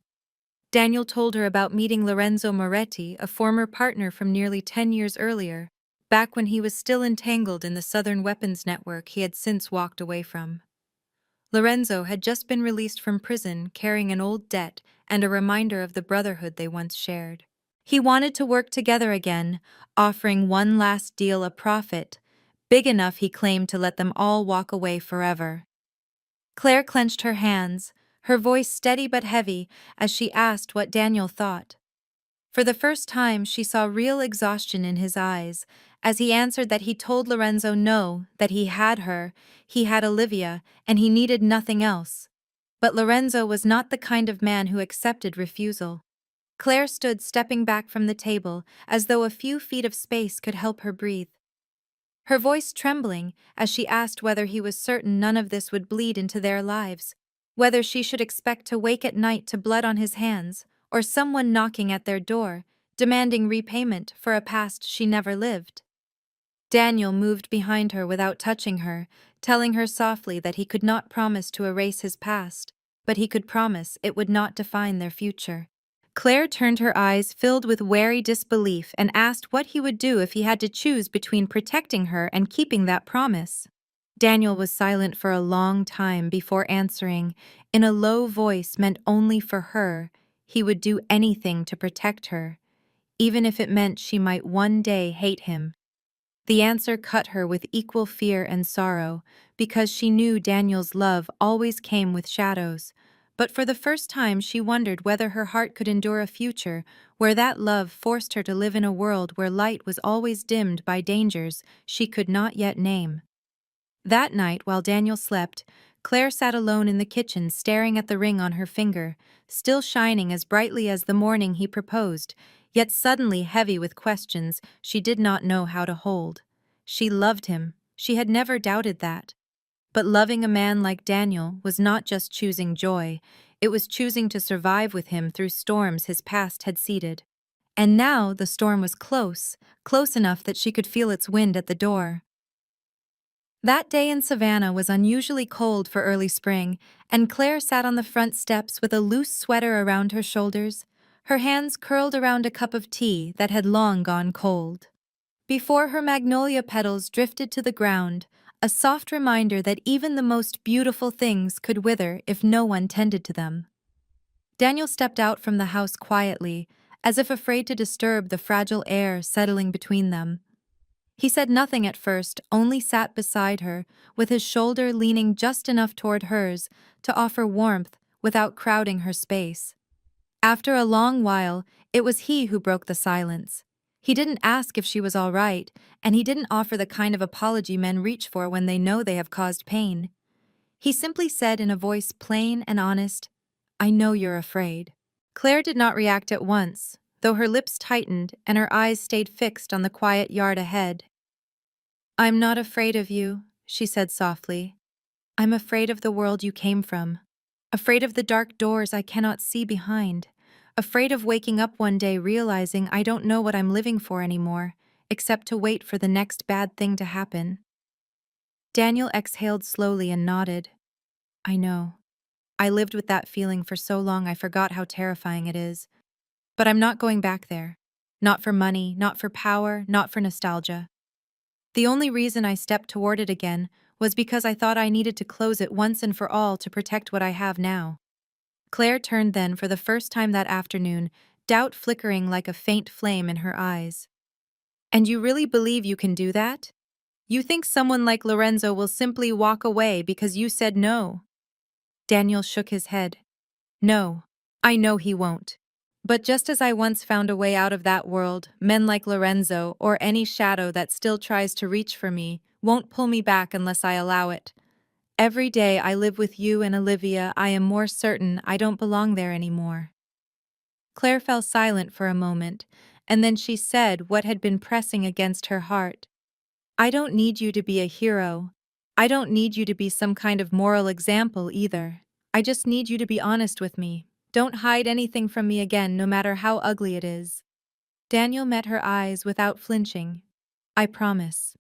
Speaker 1: Daniel told her about meeting Lorenzo Moretti, a former partner from nearly 10 years earlier, back when he was still entangled in the Southern weapons network he had since walked away from. Lorenzo had just been released from prison, carrying an old debt and a reminder of the brotherhood they once shared. He wanted to work together again, offering one last deal, a profit, big enough, he claimed, to let them all walk away forever. Claire clenched her hands, her voice steady but heavy, as she asked what Daniel thought. For the first time, she saw real exhaustion in his eyes, as he answered that he told Lorenzo no, that he had her, he had Olivia, and he needed nothing else. But Lorenzo was not the kind of man who accepted refusal. Claire stood, stepping back from the table, as though a few feet of space could help her breathe. Her voice trembling as she asked whether he was certain none of this would bleed into their lives, whether she should expect to wake at night to blood on his hands, or someone knocking at their door, demanding repayment for a past she never lived. Daniel moved behind her without touching her, telling her softly that he could not promise to erase his past, but he could promise it would not define their future. Claire turned, her eyes filled with wary disbelief, and asked what he would do if he had to choose between protecting her and keeping that promise. Daniel was silent for a long time before answering, in a low voice meant only for her. He would do anything to protect her, even if it meant she might one day hate him. The answer cut her with equal fear and sorrow, because she knew Daniel's love always came with shadows. But for the first time she wondered whether her heart could endure a future where that love forced her to live in a world where light was always dimmed by dangers she could not yet name. That night, while Daniel slept, Claire sat alone in the kitchen staring at the ring on her finger, still shining as brightly as the morning he proposed, yet suddenly heavy with questions she did not know how to hold. She loved him, she had never doubted that. But loving a man like Daniel was not just choosing joy, it was choosing to survive with him through storms his past had seeded. And now the storm was close, close enough that she could feel its wind at the door. That day in Savannah was unusually cold for early spring, and Claire sat on the front steps with a loose sweater around her shoulders, her hands curled around a cup of tea that had long gone cold. Before her magnolia petals drifted to the ground, a soft reminder that even the most beautiful things could wither if no one tended to them. Daniel stepped out from the house quietly, as if afraid to disturb the fragile air settling between them. He said nothing at first, only sat beside her, with his shoulder leaning just enough toward hers to offer warmth without crowding her space. After a long while, it was he who broke the silence. He didn't ask if she was all right, and he didn't offer the kind of apology men reach for when they know they have caused pain. He simply said in a voice plain and honest, "I know you're afraid." Claire did not react at once, though her lips tightened and her eyes stayed fixed on the quiet yard ahead. "I'm not afraid of you," she said softly. "I'm afraid of the world you came from. Afraid of the dark doors I cannot see behind. Afraid of waking up one day realizing I don't know what I'm living for anymore, except to wait for the next bad thing to happen." Daniel exhaled slowly and nodded. "I know. I lived with that feeling for so long I forgot how terrifying it is. But I'm not going back there. Not for money, not for power, not for nostalgia. The only reason I stepped toward it again was because I thought I needed to close it once and for all to protect what I have now." Claire turned then for the first time that afternoon, doubt flickering like a faint flame in her eyes. "And you really believe you can do that? You think someone like Lorenzo will simply walk away because you said no?" Daniel shook his head. "No, I know he won't. But just as I once found a way out of that world, men like Lorenzo, or any shadow that still tries to reach for me, won't pull me back unless I allow it. Every day I live with you and Olivia, I am more certain I don't belong there anymore." Claire fell silent for a moment, and then she said what had been pressing against her heart. "I don't need you to be a hero. I don't need you to be some kind of moral example either. I just need you to be honest with me. Don't hide anything from me again, no matter how ugly it is." Daniel met her eyes without flinching. "I promise.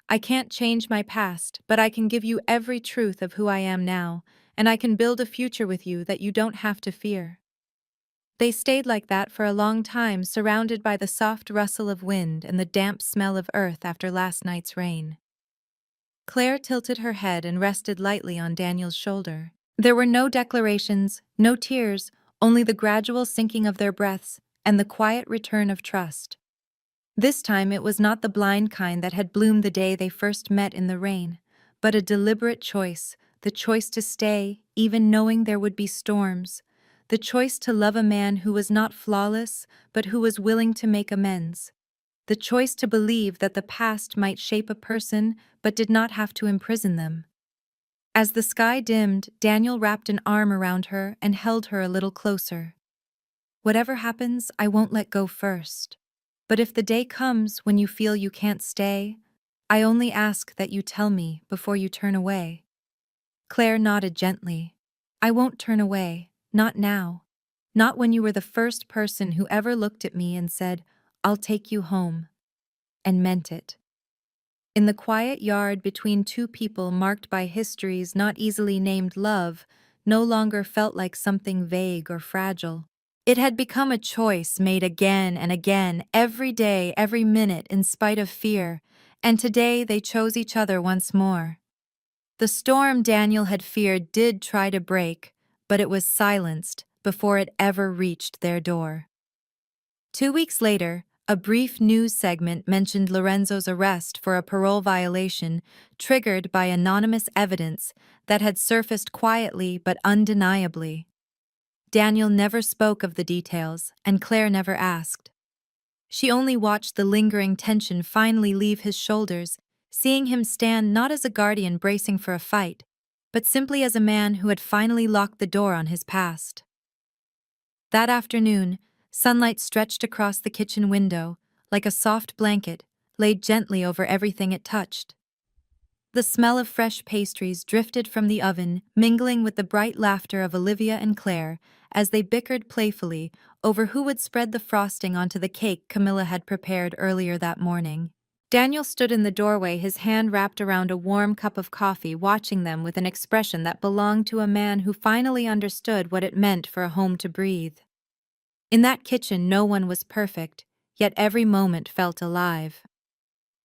Speaker 1: I can't change my past, but I can give you every truth of who I am now, and I can build a future with you that you don't have to fear." They stayed like that for a long time, surrounded by the soft rustle of wind and the damp smell of earth after last night's rain. Claire tilted her head and rested lightly on Daniel's shoulder. There were no declarations, no tears, only the gradual sinking of their breaths and the quiet return of trust. This time it was not the blind kind that had bloomed the day they first met in the rain, but a deliberate choice, the choice to stay, even knowing there would be storms, the choice to love a man who was not flawless, but who was willing to make amends, the choice to believe that the past might shape a person but did not have to imprison them. As the sky dimmed, Daniel wrapped an arm around her and held her a little closer. "Whatever happens, I won't let go first. But if the day comes when you feel you can't stay, I only ask that you tell me before you turn away." Claire nodded gently. "I won't turn away, not now. Not when you were the first person who ever looked at me and said, 'I'll take you home,' and meant it." In the quiet yard between two people marked by histories not easily named love, no longer felt like something vague or fragile. It had become a choice made again and again, every day, every minute, in spite of fear, and today they chose each other once more. The storm Daniel had feared did try to break, but it was silenced before it ever reached their door. 2 weeks later, a brief news segment mentioned Lorenzo's arrest for a parole violation triggered by anonymous evidence that had surfaced quietly but undeniably. Daniel never spoke of the details, and Claire never asked. She only watched the lingering tension finally leave his shoulders, seeing him stand not as a guardian bracing for a fight, but simply as a man who had finally locked the door on his past. That afternoon, sunlight stretched across the kitchen window, like a soft blanket, laid gently over everything it touched. The smell of fresh pastries drifted from the oven, mingling with the bright laughter of Olivia and Claire as they bickered playfully over who would spread the frosting onto the cake Camilla had prepared earlier that morning. Daniel stood in the doorway, his hand wrapped around a warm cup of coffee, watching them with an expression that belonged to a man who finally understood what it meant for a home to breathe. In that kitchen, no one was perfect, yet every moment felt alive.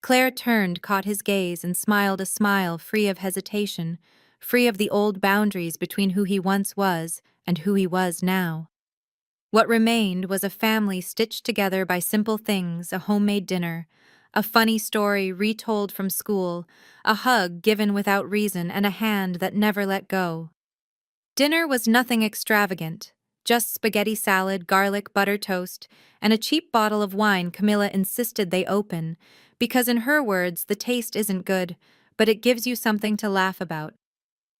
Speaker 1: Claire turned, caught his gaze, and smiled a smile free of hesitation, free of the old boundaries between who he once was and who he was now. What remained was a family stitched together by simple things, a homemade dinner, a funny story retold from school, a hug given without reason, and a hand that never let go. Dinner was nothing extravagant, just spaghetti salad, garlic butter toast, and a cheap bottle of wine Camilla insisted they open, because in her words, the taste isn't good, but it gives you something to laugh about.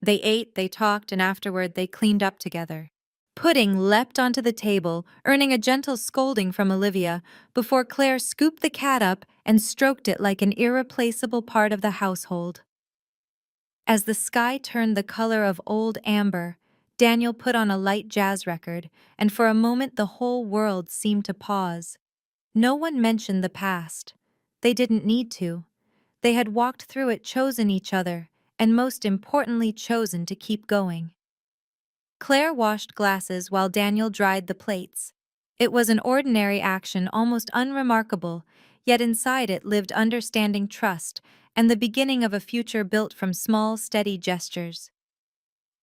Speaker 1: They ate, they talked, and afterward they cleaned up together. Pudding leapt onto the table, earning a gentle scolding from Olivia, before Claire scooped the cat up and stroked it like an irreplaceable part of the household. As the sky turned the color of old amber, Daniel put on a light jazz record, and for a moment the whole world seemed to pause. No one mentioned the past. They didn't need to. They had walked through it, chosen each other, and most importantly chosen to keep going. Claire washed glasses while Daniel dried the plates. It was an ordinary action, almost unremarkable, yet inside it lived understanding, trust, and the beginning of a future built from small, steady gestures.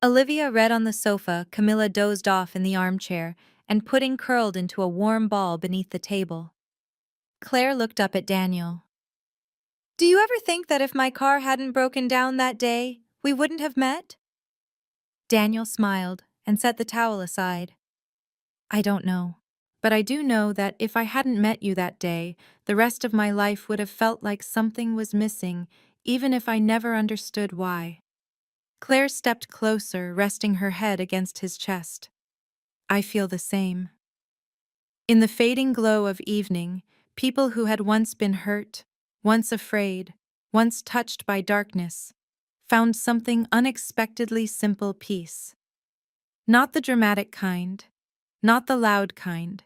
Speaker 1: Olivia read on the sofa, Camilla dozed off in the armchair, and pudding curled into a warm ball beneath the table. Claire looked up at Daniel. "Do you ever think that if my car hadn't broken down that day, we wouldn't have met?" Daniel smiled and set the towel aside. "I don't know. But I do know that if I hadn't met you that day, the rest of my life would have felt like something was missing, even if I never understood why." Claire stepped closer, resting her head against his chest. "I feel the same." In the fading glow of evening, people who had once been hurt, once afraid, once touched by darkness, found something unexpectedly simple: peace. Not the dramatic kind, not the loud kind,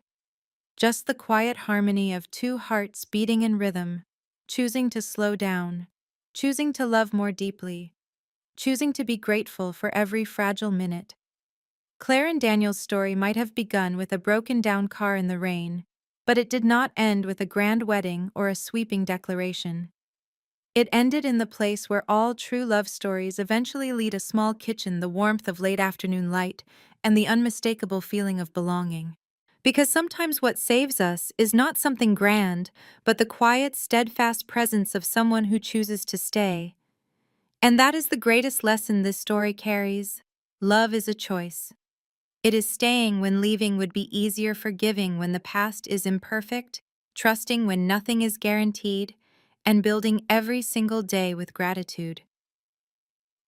Speaker 1: just the quiet harmony of two hearts beating in rhythm, choosing to slow down, choosing to love more deeply, choosing to be grateful for every fragile minute. Claire and Daniel's story might have begun with a broken-down car in the rain, but it did not end with a grand wedding or a sweeping declaration. It ended in the place where all true love stories eventually lead: a small kitchen, the warmth of late afternoon light, and the unmistakable feeling of belonging. Because sometimes what saves us is not something grand, but the quiet, steadfast presence of someone who chooses to stay. And that is the greatest lesson this story carries. Love is a choice. It is staying when leaving would be easier, forgiving when the past is imperfect, trusting when nothing is guaranteed, and building every single day with gratitude.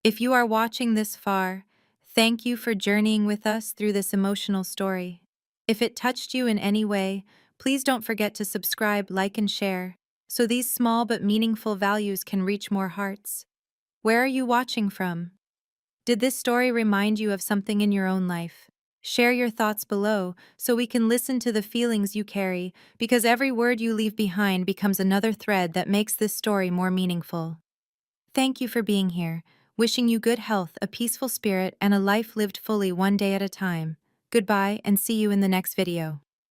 Speaker 1: If you are watching this far, thank you for journeying with us through this emotional story. If it touched you in any way, please don't forget to subscribe, like, and share, so these small but meaningful values can reach more hearts. Where are you watching from? Did this story remind you of something in your own life? Share your thoughts below so we can listen to the feelings you carry, because every word you leave behind becomes another thread that makes this story more meaningful. Thank you for being here, wishing you good health, a peaceful spirit, and a life lived fully, one day at a time. Goodbye, and see you in the next video.